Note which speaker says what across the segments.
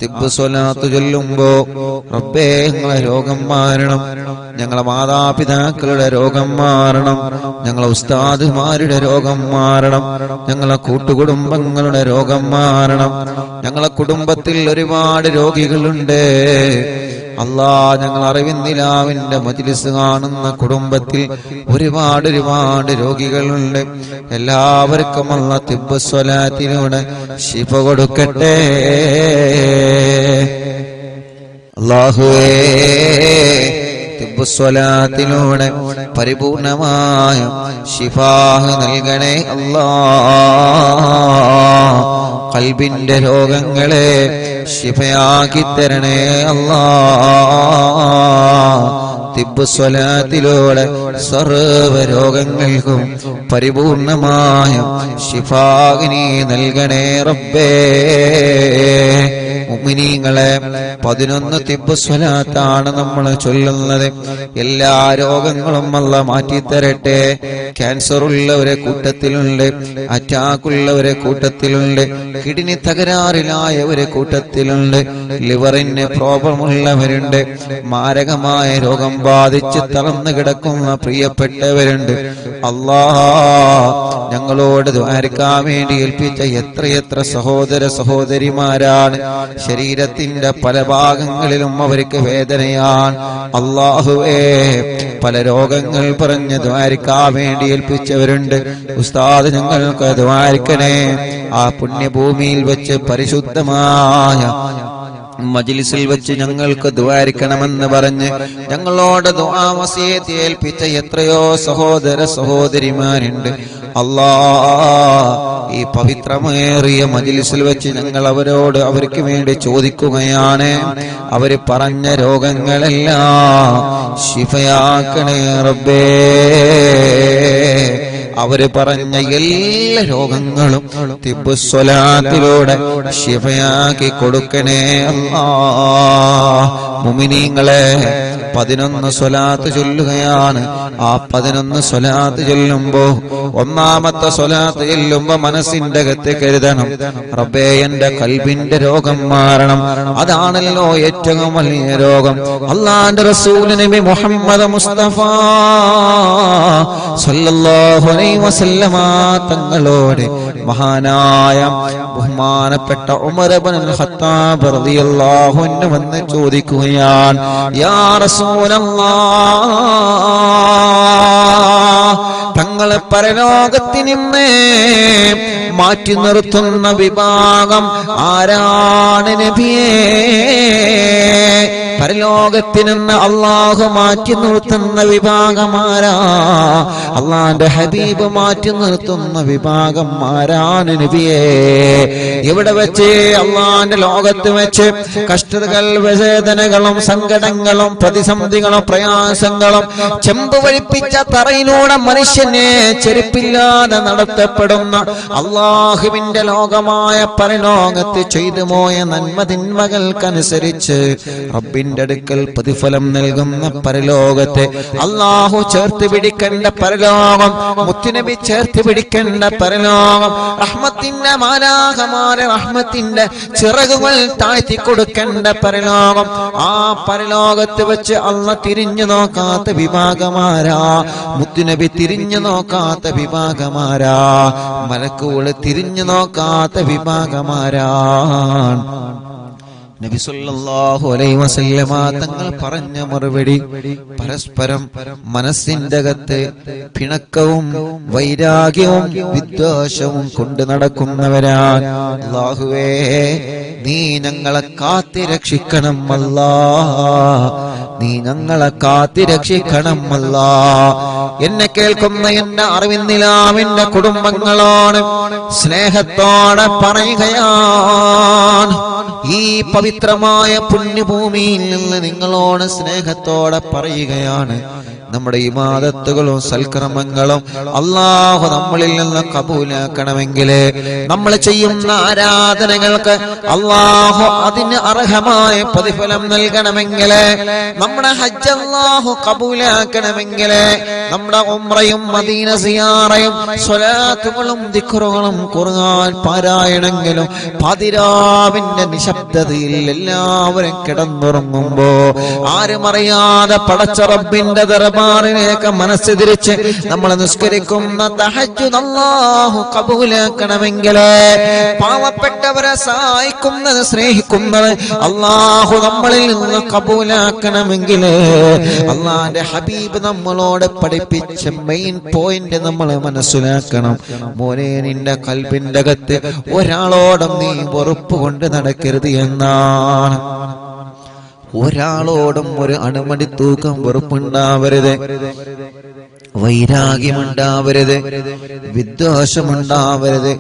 Speaker 1: തിബ്ബ് സ്വലാത്ത് ചൊല്ലുമ്പോ റബ്ബേ ഞങ്ങളെ രോഗം മാറണം, ഞങ്ങളെ മാതാപിതാക്കളുടെ രോഗം മാറണം, ഞങ്ങളെ ഉസ്താദുമാരുടെ രോഗം മാറണം, ഞങ്ങളെ കൂട്ടുകുടുംബങ്ങളുടെ രോഗം മാറണം. ഞങ്ങളെ കുടുംബത്തിൽ ഒരുപാട് രോഗികളുണ്ട് അല്ലാ. ഞങ്ങൾ അറിവിന്ദിലാവിന്റെ മജ്ലിസ് കാണുന്ന കുടുംബത്തിൽ ഒരുപാട് രോഗികളുണ്ട്. എല്ലാവർക്കും അല്ലാഹ് തിബ്ബ് സ്വലാത്തിലൂടെ ശിഫ കൊടുക്കട്ടെ. അല്ലാഹുവേ തിബ്ബ് സ്വലാത്തിലൂടെ പരിപൂർണമായ ശിഫാഹ് നൽകണേ അല്ലാഹ്. ഖൽബിന്റെ രോഗങ്ങളെ ശിഫയാക്കി തരണേ അല്ലാഹ്. തിബ്ബ് സ്വലാത്തിലൂടെ സർവ്വ രോഗങ്ങൾക്കും പരിപൂർണമായ ശിഫാഗിനി നൽകണേ റബ്ബേ. മുഅ്മിനീങ്ങളെ 11 തിബ്ബ് സ്വലാത്താണ് നമ്മൾ ചൊല്ലുന്നത്. എല്ലാ രോഗങ്ങളും അല്ലാഹ് മാറ്റിത്തരട്ടെ. ക്യാൻസർ ഉള്ളവരെ കൂട്ടത്തിലുണ്ട്, അറ്റാക്കുള്ളവരെ കൂട്ടത്തിലുണ്ട്, കിഡ്നി തകരാറിലായവരെ കൂട്ടത്തിലുണ്ട്, ലിവറിന് പ്രോബ്ലം ഉള്ളവരുണ്ട്, മാരകമായ രോഗം ബാധിച്ച് തളർന്നു കിടക്കുന്ന പ്രിയപ്പെട്ടവരുണ്ട്. അല്ലാഹ് ഞങ്ങളോട് ദുആർക്കാൻ വേണ്ടി ഏൽപ്പിച്ച എത്രയെത്ര സഹോദര സഹോദരിമാരാണ്. ശരീരത്തിന്റെ പല ഭാഗങ്ങളിലും അവർക്ക് വേദനയാണ്. അല്ലാഹുവേ പല രോഗങ്ങൾ പറഞ്ഞ് ദുആർക്കാൻ വേണ്ടി ഏൽപ്പിച്ചവരുണ്ട്. ഉസ്താദ് ഞങ്ങൾക്ക് ദുആർക്കണേ. ആ പുണ്യഭൂമിയിൽ വെച്ച് പരിശുദ്ധമായ മജ്ലിസിൽ വെച്ച് ഞങ്ങൾക്ക് ദുആരിക്കണമെന്ന് പറഞ്ഞ് ഞങ്ങളോട് ദുആ വസിയത്ത് ഏൽപ്പിച്ച എത്രയോ സഹോദര സഹോദരിമാരുണ്ട്. അല്ലാഹ് ഈ പവിത്രമേറിയ മജ്ലിസിൽ വെച്ച് ഞങ്ങൾ അവർക്ക് വേണ്ടി ചോദിക്കുകയാണ്. അവര് പറഞ്ഞ രോഗങ്ങളെല്ലാം ശിഫയാക്കണേ റബ്ബേ. അവര് പറഞ്ഞ എല്ലാ രോഗങ്ങളും തിബ്ബ് സ്വലാത്തിലൂടെ ശിഫയാക്കി കൊടുക്കണേ അല്ലാഹ്. മുഅ്മിനീങ്ങളെ 11 സ്വലാത്ത് ചൊല്ലുകയാണ്. ആ 11 സ്വലാത്ത് ചൊല്ലുമ്പോ ഒന്നാമത്തെ സ്വലാത്ത് ചൊല്ലുമ്പോ മനസ്സിന്റെ അകത്ത് കരുതണം, റബ്ബേ എന്റെ ഖൽബിന്റെ രോഗം മാറണം. അതാണല്ലോ ഏറ്റവും വലിയ രോഗം. അല്ലാഹുവിന്റെ റസൂൽ നബി മുഹമ്മദ് മുസ്തഫ സല്ലല്ലാഹു അലൈഹി വസല്ലമ തങ്ങളോട് മഹാനായ ബഹുമാനപ്പെട്ട ഉമർ ഇബ്നുൽ ഖത്താബ് റളിയല്ലാഹു അൻഹു വന്ന് ചോദിക്കുകയാണ്, യാ റസൂലല്ലാഹ്, തങ്ങളെ പരലോകത്തിൽ നിന്ന് മാറ്റി നിർത്തുന്ന വിഭാഗം ആരാണ് നബിയേ? പരലോകത്തിൽ നിന്ന് അല്ലാഹു മാറ്റി നിർത്തുന്ന വിഭാഗമാരാ? അല്ലാഹുവിന്റെ ഹബീബ് മാറ്റി നിർത്തുന്ന വിഭാഗമാരാണ് നബിയേ? ഇവിടെ വെച്ച് അല്ലാഹുവിന്റെ ലോകത്ത് വെച്ച് കഷ്ടതകൾ, വേദനകളും സങ്കടങ്ങളും പ്രതിസന്ധികളും പ്രയാസങ്ങളും ചെമ്പ് വഴിപ്പിച്ച തറയിലൂടെ മനുഷ്യനെ ചെരുപ്പില്ലാതെ നടത്തപ്പെടുന്ന അല്ലാഹുവിന്റെ ലോകമായ പരലോകത്ത് ചെയ്തു പോയ നന്മതിന്മകൾക്കനുസരിച്ച് റബ്ബിന്റെ അടുക്കൽ പ്രതിഫലം നൽകുന്ന പരലോകത്തെ അല്ലാഹു ചേർത്ത് പിടിക്കേണ്ട പരലോകം, മുത്തുനബി ചേർത്ത് പിടിക്കേണ്ട പരലോകം, റഹ്മത്തിന്റെ മാലാഖമാരെ റഹ്മത്തിന്റെ ചിറകുകൾ താഴ്ത്തി കൊടുക്കേണ്ട പരലോകം. ആ പരലോകത്ത് വെച്ച് അല്ലാഹ് തിരിഞ്ഞു നോക്കാത്ത വിഭാഗമാരാ? മുത്തുനബി തിരിഞ്ഞു നോക്കാത്ത വിഭാഗമാരാ? മലക്കുകൾ തിരിഞ്ഞു നോക്കാത്ത വിഭാഗമാരാണ്? നബി സല്ലല്ലാഹു അലൈഹി വസല്ലമ തങ്ങൾ പറഞ്ഞ മറുപടി, പരസ്പരം മനസ്സിന്റെ അകത്ത് പിണക്കവും വൈരാഗ്യവും വിദ്വേഷവും കൊണ്ട് നടക്കുന്നവരാണ്. അല്ലാഹുവേ നീ ഞങ്ങളെ കാത്തിരക്ഷിക്കണം അല്ലാഹ്, നീ ഞങ്ങളെ കാത്തിരക്ഷിക്കണം അല്ലാഹ്. എന്നെ കേൾക്കുന്ന എന്റെ അറിവിന്ദിലാവിന്റെ കുടുംബങ്ങളോട് സ്നേഹത്തോടെ പറയുകയാണ്, ഈ പവിത്രമായ പുണ്യഭൂമിയിൽ നിന്ന് നിങ്ങളോട് സ്നേഹത്തോടെ പറയുകയാണ്, നമ്മുടെ ഇബാദത്തുകളും സൽക്കർമ്മങ്ങളും അല്ലാഹു നമ്മളിൽ നിന്ന് കബൂലാക്കണമെങ്കിൽ, നമ്മൾ ചെയ്യുന്ന ആരാധനകൾക്ക് അല്ലാഹു അതിന് അർഹമായ പ്രതിഫലം നൽകണമെങ്കിൽ, നമ്മുടെ ഹജ്ജ് അല്ലാഹു കബൂലാക്കണമെങ്കിൽ, നമ്മുടെ ഉംറയും മദീന സിയാറയും സ്വലാത്തുകളും ദിക്റുകളും ഖുർആൻ പാരായണമെങ്കിലും പാതിരാവിന്റെ നിശ നിശബ്ദതയിൽ എല്ലാവരും കിടന്നുറങ്ങുമ്പോ ആരും അറിയാതെ പടച്ച റബ്ബിന്റെ ദർബാറിലേക്ക് മനസ്സ് തിരിച്ച് നമ്മൾ നിസ്കരിക്കുന്ന തഹജ്ജുദ് അല്ലാഹു കബൂലാക്കണമെങ്കിൽ, പാവപ്പെട്ടവരെ സഹായിക്കുന്നത് സ്നേഹിക്കുന്നത് അല്ലാഹു നമ്മളിൽ നിന്ന് കബൂലാക്കണമെങ്കിൽ, അല്ലാഹുവിന്റെ ഹബീബ് നമ്മളോട് പഠിപ്പിച്ച മെയിൻ പോയിന്റ് നമ്മൾ മനസ്സിലാക്കണം. മോനെ, നിന്റെ ഖൽബിന്റെ അകത്ത് ഒരാളോടും നീ വെറുപ്പ് കൊണ്ട് നടക്കരുത് എന്നാണ്. ഒരാളോടും ഒരു അണുമണി തൂക്കം വെറുപ്പുണ്ടാവരുത്, വൈരാഗ്യമുണ്ടാവരുത്, വിദ്വേഷമുണ്ടാവരുത്,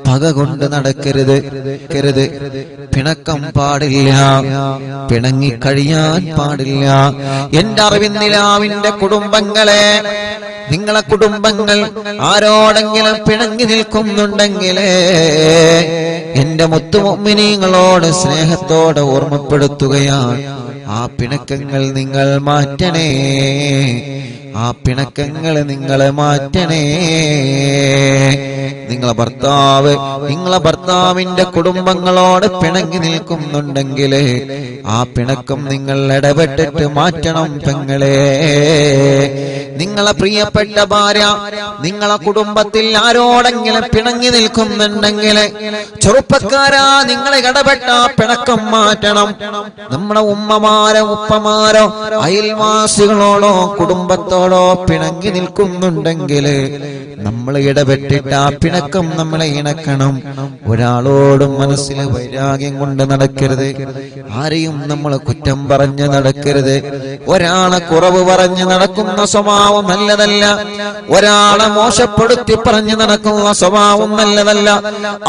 Speaker 1: പക കൊണ്ട് നടക്കരുത്, പിണക്കം പാടില്ല, പിണങ്ങിക്കഴിയാൻ പാടില്ല. എന്റെ അറിവിന്നിലാവിന്റെ കുടുംബങ്ങളെ, നിങ്ങളെ കുടുംബങ്ങൾ ആരോടെങ്കിലും പിണങ്ങി നിൽക്കുന്നുണ്ടെങ്കിലേ എന്റെ മുത്തുമുഅ്മിനീങ്ങളോട് സ്നേഹത്തോടെ ഓർമ്മപ്പെടുത്തുകയാണ്, ആ പിണക്കങ്ങൾ നിങ്ങൾ മാറ്റണേ, ആ പിണക്കങ്ങൾ നിങ്ങൾ മാറ്റണേ. നിങ്ങളെ ഭർത്താവിന്റെ കുടുംബങ്ങളോട് പിണങ്ങി നിൽക്കുന്നുണ്ടെങ്കിൽ ആ പിണക്കം നിങ്ങൾ ഇടപെട്ടിട്ട് മാറ്റണം പെങ്ങളെ. നിങ്ങളെ പ്രിയപ്പെട്ട ഭാര്യ നിങ്ങളെ കുടുംബത്തിൽ ആരോടെങ്കിലും പിണങ്ങി നിൽക്കുന്നുണ്ടെങ്കിൽ ചെറുപ്പക്കാരാ, നിങ്ങൾ ഇടപെട്ട പിണക്കം മാറ്റണം. നമ്മുടെ ഉമ്മമാരോ ഉപ്പമാരോ അയൽവാസികളോടോ കുടുംബത്തോടോ പിണങ്ങി നിൽക്കുന്നുണ്ടെങ്കിൽ നമ്മൾ ഇടപെട്ടിട്ട് ആ പിണക്കം നമ്മളെ ഇണക്കണം. ഒരാളോടും മനസ്സിൽ വൈരാഗ്യം കൊണ്ട് നടക്കരുത്, ആരെയും നമ്മൾ കുറ്റം പറഞ്ഞ് നടക്കരുത്, ഒരാളെ കുറവ് പറഞ്ഞ് നടക്കുന്ന സ്വഭാവം നല്ലതല്ല, ഒരാളെ മോശപ്പെടുത്തി പറഞ്ഞ് നടക്കുന്ന സ്വഭാവം നല്ലതല്ല.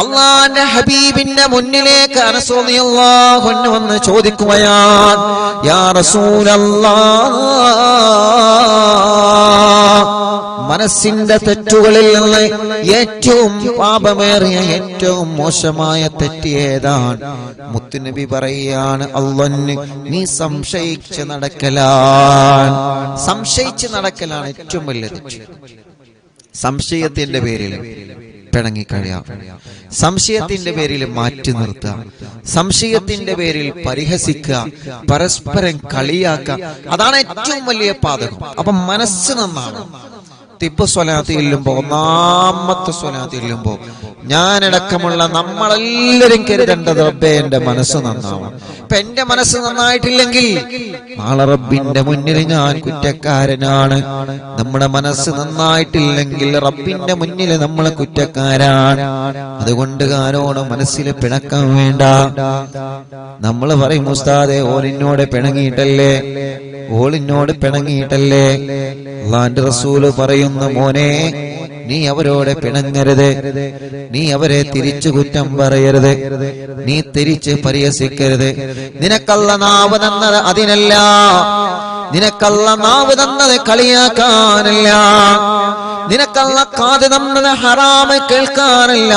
Speaker 1: അല്ലാഹുവിന്റെ ഹബീബിന്റെ മുന്നിലേക്ക് അനസ് റളിയല്ലാഹു അൻഹു വന്ന് ചോദിക്കുകയാണ്, യാ റസൂലല്ലാഹ്, മനസ്സിന്റെ തെറ്റുകളിൽ നിന്ന് ഏറ്റവും പാപമേറിയ ഏറ്റവും മോശമായ തെറ്റ് ഏതാണ്? മുത്തുനബി പറയാണ്, അല്ലാഹുവിനെ നീ സംശയിച്ച് നടക്കലാണ്. സംശയിച്ച് നടക്കലാണ് ഏറ്റവും വലിയ തെറ്റ്. സംശയത്തിന്റെ പേരിൽ പിണങ്ങിക്കഴിയാം, സംശയത്തിന്റെ പേരിൽ മാറ്റി നിർത്തുക, സംശയത്തിന്റെ പേരിൽ പരിഹസിക്കുക, പരസ്പരം കളിയാക്കുക, അതാണ് ഏറ്റവും വലിയ പാതകം. അപ്പൊ മനസ്സ് നന്നാണ്. തിബ് സ്വലാത്ത് ചെല്ലുമ്പോ, ഒന്നാമത്തെ സ്വലാത്ത് ചെല്ലുമ്പോ ഞാനടക്കമുള്ള നമ്മളെല്ലാരും കരുതേണ്ടത്, റബ്ബേ എന്റെ മനസ്സ് നന്നാവണം. ഇപ്പൊ എന്റെ മനസ്സ് നന്നായിട്ടില്ലെങ്കിൽ നാളെ റബ്ബിന്റെ മുന്നിൽ ഞാൻ കുറ്റക്കാരനാണ്. നമ്മുടെ മനസ്സ് നന്നായിട്ടില്ലെങ്കിൽ റബ്ബിന്റെ മുന്നിൽ നമ്മൾ കുറ്റക്കാരാണ്. അതുകൊണ്ട് ആരോട് മനസ്സിൽ പിണക്കം വേണ്ട. നമ്മൾ പറയും, ഉസ്താദേ ഓലിനോട് പിണങ്ങിയിട്ടല്ലേ, ഓളിനോട് പിണങ്ങിയിട്ടല്ലേ. അല്ലാഹുവിന്റെ റസൂല് പറയുന്നു, മോനെ നീ അവരോട് പിണങ്ങരുത്, നീ അവരെ തിരിച്ചു കുറ്റം പറയരുത്, നീ തിരിച്ച് പരിഹസിക്കരുത്. നിനക്കല്ല നാവ് തന്നത് അതിനല്ല, നിനക്കല്ല നാവ് തന്നത് കളിയാക്കാനല്ല, നിനക്കല്ല കാത് തന്നത് ഹറാമ് കേൾക്കാനല്ല.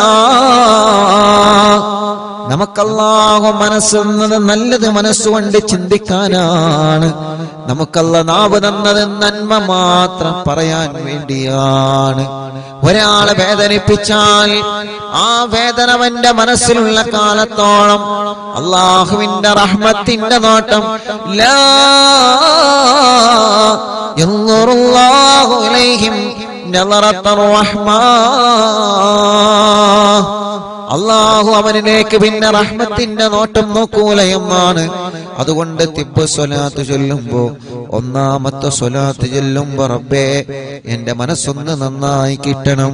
Speaker 1: നമുക്കല്ലാഹു മനസ്സ് തന്നത് നല്ലത് മനസ്സുകൊണ്ട് ചിന്തിക്കാനാണ്. നമുക്കല്ല നാവ് തന്നത് നന്മ മാത്രം പറയാൻ വേണ്ടിയാണ്. ഒരാളെ വേദനിപ്പിച്ചാൽ ആ വേദന അവന്റെ മനസ്സിലുള്ള കാലത്തോളം അല്ലാഹുവിന്റെ റഹ്മത്തിന്റെ നോട്ടം ലാ യൻദുറുല്ലാഹു ഇലൈഹിം നളറത്തുർ റഹ്മാ, അല്ലാഹു അവനിലേക്ക് പിന്നെ റഹ്മത്തിന്റെ നോട്ടം നോക്കൂല എന്നാണ്. അതുകൊണ്ട് തിബ് സ്വലാത്ത് ചൊല്ലുമ്പോ, ഒന്നാമത്തെ സ്വലാത്ത് ചൊല്ലുമ്പോ, റബ്ബേ എന്റെ മനസ്സൊന്ന് നന്നായി കിട്ടണം.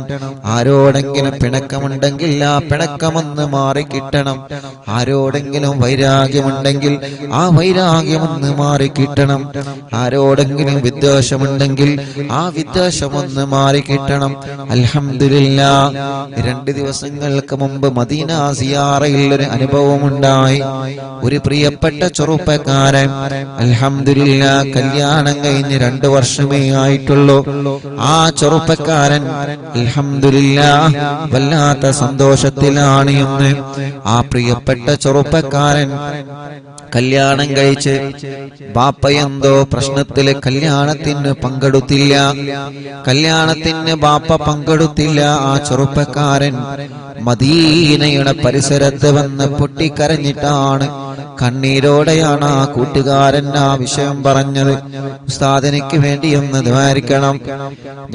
Speaker 1: ആരോടെങ്കിലും പിണക്കമുണ്ടെങ്കിൽ ആ പിണക്കമൊന്ന് മാറി കിട്ടണം. ആരോടെങ്കിലും വൈരാഗ്യമുണ്ടെങ്കിൽ ആ വൈരാഗ്യമൊന്ന് മാറി കിട്ടണം. ആരോടെങ്കിലും വിദ്വേഷമുണ്ടെങ്കിൽ ആ വിദ്വേഷമൊന്ന് മാറി കിട്ടണം. അൽഹംദുലില്ലാഹ്, 2 ദിവസങ്ങൾക്ക് മുമ്പ് മദീന സിയാറയിൽ ഒരു അനുഭവമുണ്ടായി. ഒരു പ്രിയപ്പെട്ട ചെറുപ്പക്കാരൻ അൽഹംദുലില്ലാഹ് കല്യാണം കഴിഞ്ഞ് 2 വർഷമേ ആയിട്ടുള്ളൂ. ആ ചെറുപ്പക്കാരൻ അൽഹംദുലില്ലാഹ് വല്ലാത്ത സന്തോഷത്തിലാണ് എന്ന്. ആ പ്രിയപ്പെട്ട ചെറുപ്പക്കാരൻ കല്യാണം കഴിച്ച് ബാപ്പ എന്തോ പ്രശ്നത്തില് കല്യാണത്തിന് പങ്കെടുത്തില്ല. കല്യാണത്തിന് ബാപ്പ പങ്കെടുത്തില്ല. ആ ചെറുപ്പക്കാരൻ മദീനയുടെ പരിസരത്ത് വന്ന് പൊട്ടിക്കരഞ്ഞിട്ടാണ്, കണ്ണീരോടെയാണ് ആ കൂട്ടുകാരൻ ആ വിഷയം പറഞ്ഞത്. ഉസ്താദ് എനിക്ക് വേണ്ടി ഒന്ന് ദ്വാരിക്കണം.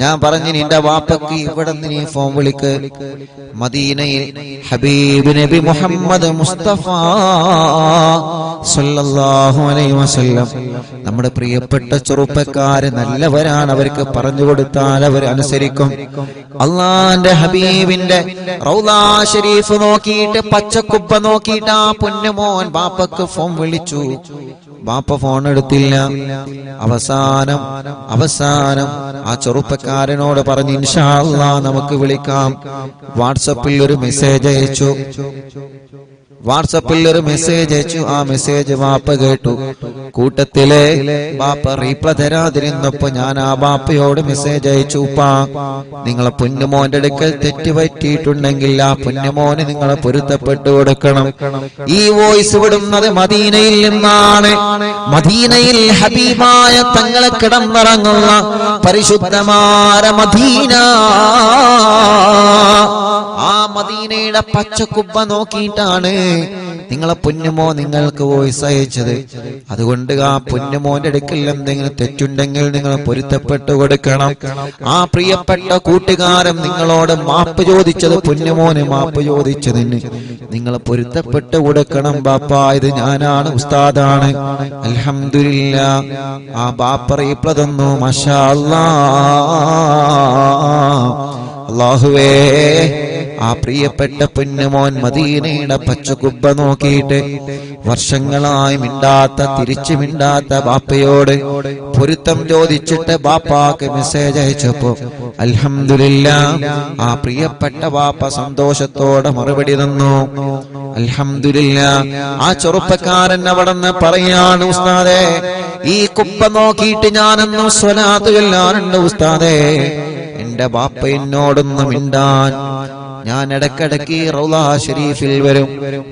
Speaker 1: ഞാൻ പറഞ്ഞു, നിന്റെ വാപ്പക്ക് ഇവിടെ നിന്ന് നീ ഫോൺ വിളിക്ക്. മദീനയിൽ ഹബീബ് നബി മുഹമ്മദ് മുസ്തഫ സല്ലല്ലാഹു അലൈഹി വസല്ലം, നമ്മുടെ പ്രിയപ്പെട്ട ചെറുപ്പക്കാര് നല്ലവരാണ്, അവർക്ക് പറഞ്ഞു കൊടുത്താൽ അവർ അനുസരിക്കും. അള്ളാന്റെ ഹബീബിന്റെ റൗളാ ശരീഫ് നോക്കിയിട്ട്, പച്ചക്കുബ്ബ നോക്കിയിട്ട് ആ പൊന്നുമോൻ ബാപ്പക്ക് ഫോൺ വിളിച്ചു. ബാപ്പ ഫോൺ എടുത്തില്ല. അവസാനം ആ ചെറുപ്പക്കാരനോട് പറഞ്ഞു, ഇൻഷാ അല്ലാഹ് നമുക്ക് വിളിക്കാം. വാട്സപ്പിൽ ഒരു മെസ്സേജ് അയച്ചു. ആ മെസ്സേജ് ബാപ്പ കേട്ടു. കൂട്ടത്തിലെ ബാപ്പ റീപ്ലൈ തരാതിരുന്നപ്പോ ഞാൻ ആ ബാപ്പയോട് മെസ്സേജ് അയച്ചു, ഉപ്പാ നിങ്ങളെ പൊന്നുമോന്റെ അടുക്കൽ തെറ്റ് പറ്റിയിട്ടുണ്ടെങ്കിൽ ആ പൊന്നുമോന് നിങ്ങളെ പൊരുത്തപ്പെട്ടു കൊടുക്കണം. ഈ വോയിസ് വിടുന്നത് മദീനയിൽ നിന്നാണ്. മദീനയിൽ ഹബീബായ തങ്ങളെ കിടന്നിറങ്ങുന്ന പരിശുദ്ധമായ മദീന. ആ മദീനയുടെ പച്ചക്കുബ്ബ നോക്കിയിട്ടാണ് നിങ്ങളെ പൊന്നുമോ നിങ്ങൾക്ക് വോയിസ് അയച്ചത്. അതുകൊണ്ട് ആ പൊന്നുമോന്റെ അടുക്കൽ എന്തെങ്കിലും തെറ്റുണ്ടെങ്കിൽ നിങ്ങൾ പൊരുത്തപ്പെട്ടു കൊടുക്കണം. ആ പ്രിയപ്പെട്ട കൂട്ടുകാരൻ നിങ്ങളോട് മാപ്പ് ചോദിച്ചത്, പൊന്നുമോന് മാപ്പ് ചോദിച്ചതിന് നിങ്ങൾ പൊരുത്തപ്പെട്ടു കൊടുക്കണം. ബാപ്പ ഇത് ഞാനാണ്, ഉസ്താദാണ്. അൽഹംദുലില്ലാഹ് ആ ബാപ്പ റീപ്ലൈ തന്നു. മാഷാ അല്ലാഹ്. അല്ലാഹുവേ, ആ പ്രിയപ്പെട്ട പൊന്നുമോൻ മദീനയുടെ പച്ചക്കുബ്ബ നോക്കിയിട്ട് വർഷങ്ങളായി തിരിച്ചു മിണ്ടാത്ത ബാപ്പയോട് പൊരുത്തം ചോദിച്ചിട്ട് ബാപ്പാക്ക് മെസ്സേജ് അയച്ചപ്പോ അൽഹംദുലില്ലാഹ് ആ പ്രിയപ്പെട്ട ബാപ്പ സന്തോഷത്തോടെ മറുപടി തന്നു. അൽഹംദുലില്ലാഹ്. ആ ചെറുപ്പക്കാരൻ അവിടെന്ന് പറയാണ്, ഉസ്താദേ ഈ കുബ്ബ നോക്കിയിട്ട് ഞാനെന്നും സ്വലാത്ത് ചൊല്ലാറുണ്ട് ഉസ്താദേ. എന്റെ ബാപ്പ എന്നോടൊന്ന് മിണ്ടാൻ ഞാൻ ഇടക്കിടക്ക് റൗളാ ഷരീഫിൽ വരും.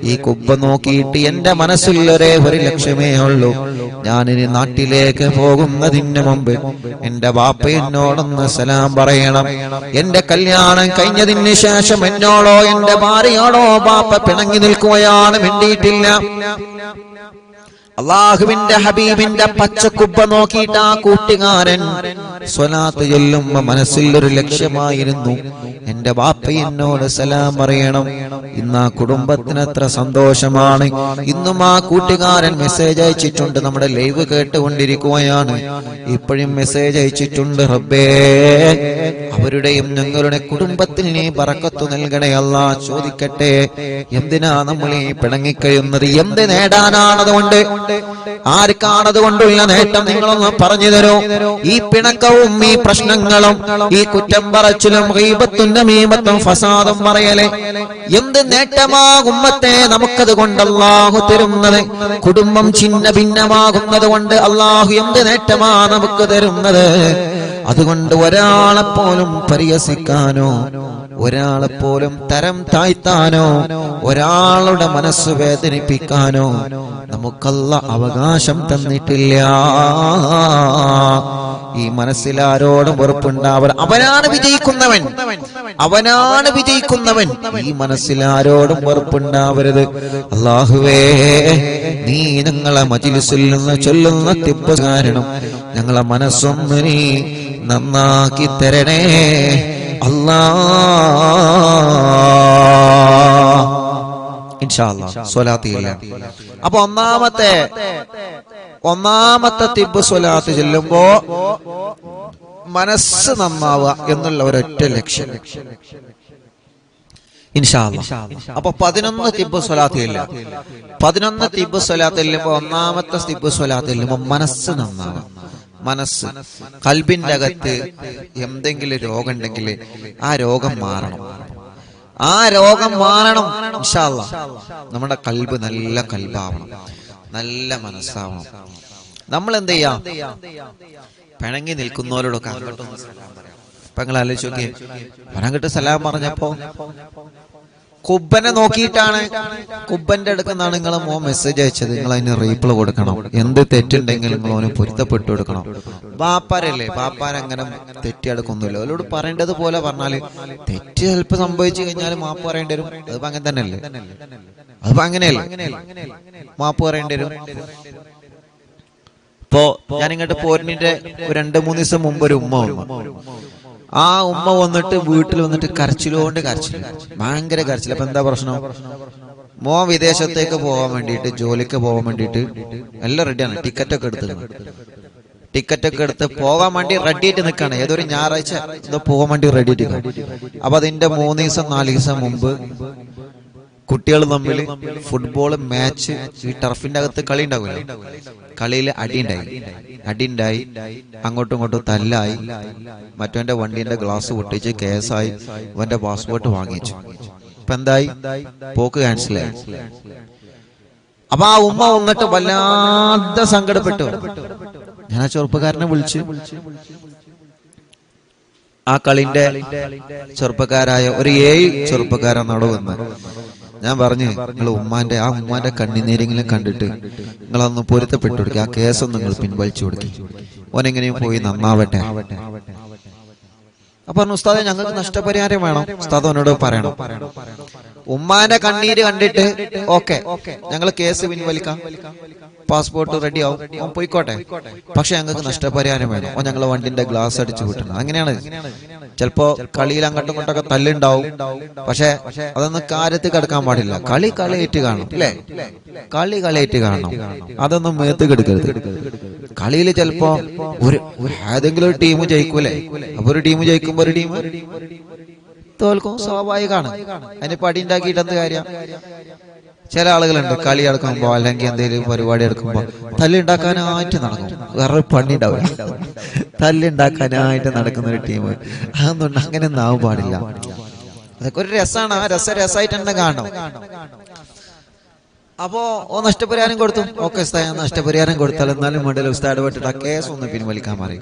Speaker 1: ഈ കുബ്ബ നോക്കിയിട്ട് എന്റെ മനസ്സിൽ ഒരു ലക്ഷ്യമേ ഉള്ളൂ, ഞാനിനി നാട്ടിലേക്ക് പോകുന്നതിന് മുമ്പ് എന്റെ ബാപ്പ എന്നോടൊന്ന് സലാം പറയണം. എന്റെ കല്യാണം കഴിഞ്ഞതിന് ശേഷം എന്നോടോ എന്റെ ഭാര്യയോടോ ബാപ്പ പിണങ്ങി നിൽക്കുകയാണ്, മിണ്ടിയിട്ടില്ല. അള്ളാഹുവിന്റെ ഹബീബിന്റെ പച്ചക്കുബ്ബ നോക്കിയിട്ട് ആ കൂട്ടുകാരൻ സ്വലാത്ത് ചൊല്ലുമ്പോ മനസ്സിൽ ഒരു ലക്ഷ്യമായിരുന്നു, എന്റെ ബാപ്പ എന്നോട് സലാം പറയണം. ഇന്ന് ആ കുടുംബത്തിന് എത്ര സന്തോഷമാണ്. ഇന്നും ആ കൂട്ടുകാരൻ മെസ്സേജ് അയച്ചിട്ടുണ്ട്, നമ്മുടെ ലൈവ് കേട്ടുകൊണ്ടിരിക്കുകയാണ്, ഇപ്പോഴും മെസ്സേജ് അയച്ചിട്ടുണ്ട്. റബ്ബേ, അവരുടെയും ഞങ്ങളുടെ കുടുംബത്തിൽ നീ ബറക്കത്ത് നൽകണേ അല്ലാ. ചോദിക്കട്ടെ, എന്തിനാ നമ്മൾ ഈ പിണങ്ങിക്കഴിയുന്നത്? എന്ത് നേടാനാണതുകൊണ്ട്? ആർക്കാണതുകൊണ്ടുള്ള നേട്ടം? നിങ്ങളൊന്ന് പറഞ്ഞു തരൂ. ഈ പിണക്കവും ഈ പ്രശ്നങ്ങളും ഈ കുറ്റം പറച്ചിലും ഗീബത്തും നമീമത്തും ഫസാദും പറയലേ എന്ത് നേട്ടമാകുമ്പത്തെ നമുക്കത് കൊണ്ട് അല്ലാഹു തരുന്നത്? കുടുംബം ഛിന്ന ഭിന്നമാകുന്നത് കൊണ്ട് അല്ലാഹു എന്ത് നേട്ടമാ നമുക്ക് തരുന്നത്? അതുകൊണ്ട് ഒരാളെപ്പോലും പരിഹസിക്കാനോ ഒരാളെപ്പോലും തരം താഴ്ത്താനോ ഒരാളുടെ മനസ്സ് വേദനിപ്പിക്കാനോ നമുക്കല്ല അവകാശം തന്നിട്ടില്ല. ഈ മനസ്സിൽ ആരോടും വെറുപ്പുണ്ടാവരുത്. അവനാണ് വിജയിക്കുന്നവൻ. ഈ മനസ്സിൽ ആരോടും വെറുപ്പുണ്ടാവരുത്. അല്ലാഹുവേ, നീ ഞങ്ങളെ മജ്‌ലിസിൽ നിന്ന് ചൊല്ലുന്ന തിബ്ബ് കാരണം ഞങ്ങളെ മനസ്സൊന്ന് നീ നന്നാക്കി തരണേ അല്ലാഹ്. ഇൻഷാ അല്ലാഹ് സ്വലാത്ത് ചെയ്യാം. അപ്പൊ ഒന്നാമത്തെ തിബ്ബ് സ്വലാത്ത് ചൊല്ലുമ്പോ മനസ്സ് നന്നാവുക എന്നുള്ള ഒരൊറ്റ ലക്ഷ്യം. ഇൻഷാ അല്ലാഹ്. അപ്പൊ 11 തിബ്ബ് സ്വലാത്ത് ഇല്ല. 11 തിബ്ബ് സ്വലാത്ത് ചെല്ലുമ്പോ ഒന്നാമത്തെ തിബ്ബ് സ്വലാത്ത് ചെല്ലുമ്പോ മനസ്സ് നന്നാവുക. മനസ്സ്, കൽബിന്റെ അകത്ത് എന്തെങ്കിലും രോഗം ഉണ്ടെങ്കിൽ ആ രോഗം മാറണം. ഇൻഷാ അല്ലാഹ്. നമ്മുടെ കൽബ് നല്ല കൽബാവണം, നല്ല മനസ്സാവണം. നമ്മൾ എന്ത് ചെയ്യാം? പിണങ്ങി നിൽക്കുന്നവരോടൊക്കെ അങ്ങോട്ടൊന്ന് സലാം പറയാം. ഇപ്പൊ നിങ്ങൾ ആലോചിച്ച് നോക്കിയേ, അങ്ങോട്ട് സലാം പറഞ്ഞപ്പോ കുബ്ബനെ നോക്കിയിട്ടാണ്, കുബ്ബന്റെ അടുക്കുന്നാണ് നിങ്ങളെ മോൻ മെസ്സേജ് അയച്ചത്. നിങ്ങൾ അതിന് റീപ്ലൈ കൊടുക്കണം. എന്ത് തെറ്റുണ്ടെങ്കിൽ നിങ്ങൾ അവന് പൊരുത്തപ്പെട്ടു കൊടുക്കണം. ബാപ്പാരല്ലേ, ബാപ്പാരങ്ങനെ തെറ്റിയെടുക്കൊന്നുമില്ല. അവരോട് പറയേണ്ടത് പോലെ പറഞ്ഞാല് തെറ്റ് ചിലപ്പോ സംഭവിച്ചു കഴിഞ്ഞാൽ മാപ്പ് പറയേണ്ടി വരും. അതിപ്പോ അങ്ങനെ തന്നെയല്ലേ, അതിപ്പോ അങ്ങനെയല്ലേ, മാപ്പ് പറയേണ്ടി വരും. ഇപ്പോ ഞാൻ ഇങ്ങോട്ട് പോരിന്റെ 2-3 ദിവസം മുമ്പ് ഒരു ഉമ്മ വന്നു. ആ ഉമ്മ വന്നിട്ട് വീട്ടിൽ വന്നിട്ട് കരച്ചിലോണ്ട് കരച്ചിൽ, ഭയങ്കര കരച്ചിൽ. അപ്പൊ എന്താ പ്രശ്നം? മോ വിദേശത്തേക്ക് പോകാൻ വേണ്ടിയിട്ട്, ജോലിക്ക് പോകാൻ വേണ്ടിയിട്ട് എല്ലാം റെഡിയാണ്. ടിക്കറ്റൊക്കെ എടുത്ത് പോകാൻ വേണ്ടി റെഡി ആയിട്ട് നിൽക്കാണ്. ഏതൊരു ഞായറാഴ്ച ഇത് പോകാൻ വേണ്ടി റെഡി ആയിട്ട്. അപ്പൊ അതിന്റെ 3 ദിവസം 4 ദിവസം മുമ്പ് കുട്ടികൾ തമ്മിൽ ഫുട്ബോൾ മാച്ച്, ഈ ടർഫിന്റെ അകത്ത് കളി ഉണ്ടാവില്ല, കളിയിൽ അടിയുണ്ടായി, അങ്ങോട്ടും ഇങ്ങോട്ടും തല്ലായി. മറ്റവന്റെ വണ്ടീന്റെ ഗ്ലാസ് പൊട്ടിച്ച് കേസായി. അവന്റെ പാസ്പോർട്ട് വാങ്ങിച്ചു. ഇപ്പൊ എന്തായി? പോക്ക് ക്യാൻസലായി. അപ്പൊ ആ ഉമ്മ വന്നിട്ട് വല്ലാതെ സങ്കടപ്പെട്ടു. ഞാൻ ആ ചെറുപ്പക്കാരനെ വിളിച്ച്, ആ കളിന്റെ ചെറുപ്പക്കാരായ ഒരു 7 ചെറുപ്പക്കാരാണ് അവിടെ വന്ന്. ഞാൻ പറഞ്ഞു, നിങ്ങൾ ആ ഉമ്മാന്റെ കണ്ണിനേരെങ്കിലും കണ്ടിട്ട് നിങ്ങളൊന്ന് പൊരുത്തപ്പെട്ടു കൊടുക്കുക, ആ കേസൊന്നും നിങ്ങൾ പിൻവലിച്ചു കൊടുക്കുക, ഓനെങ്ങനെയും പോയി നന്നാവട്ടെ. അപ്പൊ പറഞ്ഞു, ഉസ്താദെ ഞങ്ങൾക്ക് നഷ്ടപരിഹാരം വേണം. ഉസ്താദ് അവനോട് പറയണം, ഉമ്മാന്റെ കണ്ണീര് കണ്ടിട്ട് ഓക്കെ ഞങ്ങൾ കേസ് പിൻവലിക്കാം, പാസ്പോർട്ട് റെഡി ആവും, ഓൻ പോയിക്കോട്ടെ, പക്ഷെ ഞങ്ങൾക്ക് നഷ്ടപരിഹാരം വേണം, ഓ ഞങ്ങളെ വണ്ടിന്റെ ഗ്ലാസ് അടിച്ചു വിട്ടണം. അങ്ങനെയാണ്. ചിലപ്പോ കളിയിൽ അങ്ങോട്ടും ഇങ്ങോട്ടൊക്കെ തല്ലുണ്ടാവും, പക്ഷെ അതൊന്നും കാര്യത്തിൽ കിടക്കാൻ പാടില്ല. കളിയായിട്ട് കാണണം, അല്ലേ? കളിയായിട്ട് കാണണം, അതൊന്നും മേത്ത് കെടുക്കരുത്. കളിയിൽ ചിലപ്പോ ഏതെങ്കിലും ഒരു ടീം ജയിക്കൂലേ, അപ്പൊ ഒരു ടീം ജയിക്കുമ്പോ ഒരു ടീം തോൽക്കും, സ്വാഭാവികമാണ്. അതിന് പടി ഉണ്ടാക്കിയിട്ട് എന്ത് കാര്യം? ചില ആളുകളുണ്ട് കളി എടുക്കുമ്പോ അല്ലെങ്കിൽ എന്തെങ്കിലും പരിപാടി എടുക്കുമ്പോ തല്ലുണ്ടാക്കാനായിട്ട് നടക്കും, വേറെ പണി ഉണ്ടാവില്ല, തല്ലുണ്ടാക്കാനായിട്ട് നടക്കുന്ന ഒരു ടീം. അതൊന്നും അങ്ങനെ ഒന്നും ആവാൻ പാടില്ല. അതൊക്കെ ഒരു രസമാണ്. ആ രസമായിട്ട് തന്നെ കാണണം. അപ്പോ നഷ്ടപരിഹാരം കൊടുത്തു. ഓക്കെ ഉസ്താദ്, നഷ്ടപരിഹാരം കൊടുത്താൽ എന്നാലും വേണ്ടല്ലോ ഉസ്താദ് ഇടപെട്ടിട്ട് ആ കേസ് ഒന്ന് പിൻവലിക്കാൻ പറയും.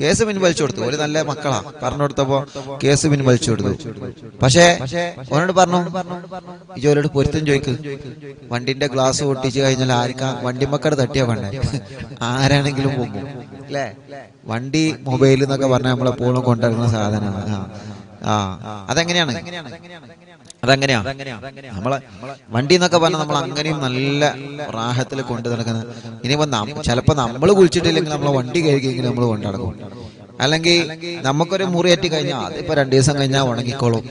Speaker 1: കേസ് പിൻവലിച്ചു കൊടുത്തു. ഒരു നല്ല മക്കളാ, പറഞ്ഞു കൊടുത്തപ്പോ കേസ് പിൻവലിച്ചു കൊടുത്തു. പക്ഷേ അവനോട് പറഞ്ഞു, ഈ ജോലിയോട് പൊരുത്തം ചോദിക്ക്, വണ്ടിന്റെ ഗ്ലാസ് പൊട്ടിച്ചു കഴിഞ്ഞാൽ ആർക്കാ വണ്ടി മക്കടെ തട്ടിയാ വേണ്ടേ? ആരാണെങ്കിലും പോകും, അല്ലേ? വണ്ടി മൊബൈൽ എന്നൊക്കെ പറഞ്ഞാൽ നമ്മളെപ്പോഴും കൊണ്ടുവരുന്ന സാധനമാണ്. അതെങ്ങനെയാണ് നമ്മളെ വണ്ടി എന്നൊക്കെ പറഞ്ഞാൽ നമ്മൾ അങ്ങനെയും നല്ല റാഹത്തിൽ കൊണ്ടു നടക്കുന്നത്. ഇനിയിപ്പോ ചിലപ്പോ നമ്മൾ കുളിച്ചിട്ടില്ലെങ്കിൽ നമ്മളെ വണ്ടി കഴുകിയെങ്കിലും നമ്മൾ കൊണ്ടുനടക്കും. അല്ലെങ്കിൽ നമുക്കൊരു മുറിയേറ്റി കഴിഞ്ഞാൽ അതിപ്പോ 2 ദിവസം കഴിഞ്ഞാൽ ഉണങ്ങിക്കോളും.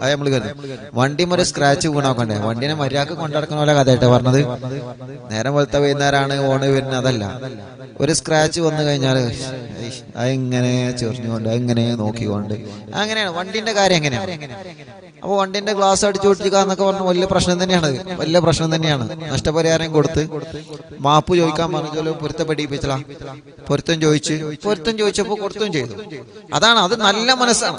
Speaker 1: അത് നമ്മൾ കരുതും. വണ്ടി ഒരു സ്ക്രാച്ച് വീണാക്കണ്ടേ? വണ്ടിനെ മര്യാദക്ക് കൊണ്ടുനടക്കുന്ന പോലെ കഥയായിട്ട് പറഞ്ഞത്. നേരം വെളുത്ത വൈകുന്നേരമാണ് ഓണ് വരുന്നത്, അതല്ല. ഒരു സ്ക്രാച്ച് വന്നു കഴിഞ്ഞാൽ അതിങ്ങനെ ചെറിഞ്ഞുകൊണ്ട് അതിങ്ങനെ നോക്കിക്കൊണ്ട് അങ്ങനെയാണ് വണ്ടിന്റെ കാര്യം. എങ്ങനെയാണ്? അപ്പൊ വണ്ടിന്റെ ഗ്ലാസ് അടിച്ചു പൊട്ടിക്കുക എന്നൊക്കെ പറഞ്ഞ വലിയ പ്രശ്നം തന്നെയാണ്. നഷ്ടപരിഹാരം കൊടുത്ത് മാപ്പ് ചോദിക്കാൻ പറഞ്ഞാലും പൊരുത്തപ്പെടിപ്പിച്ചല. പൊരുത്തം ചോദിച്ചപ്പോ കൊടുത്തും ചെയ്തു. അതാണ്, അത് നല്ല മനസ്സാണ്.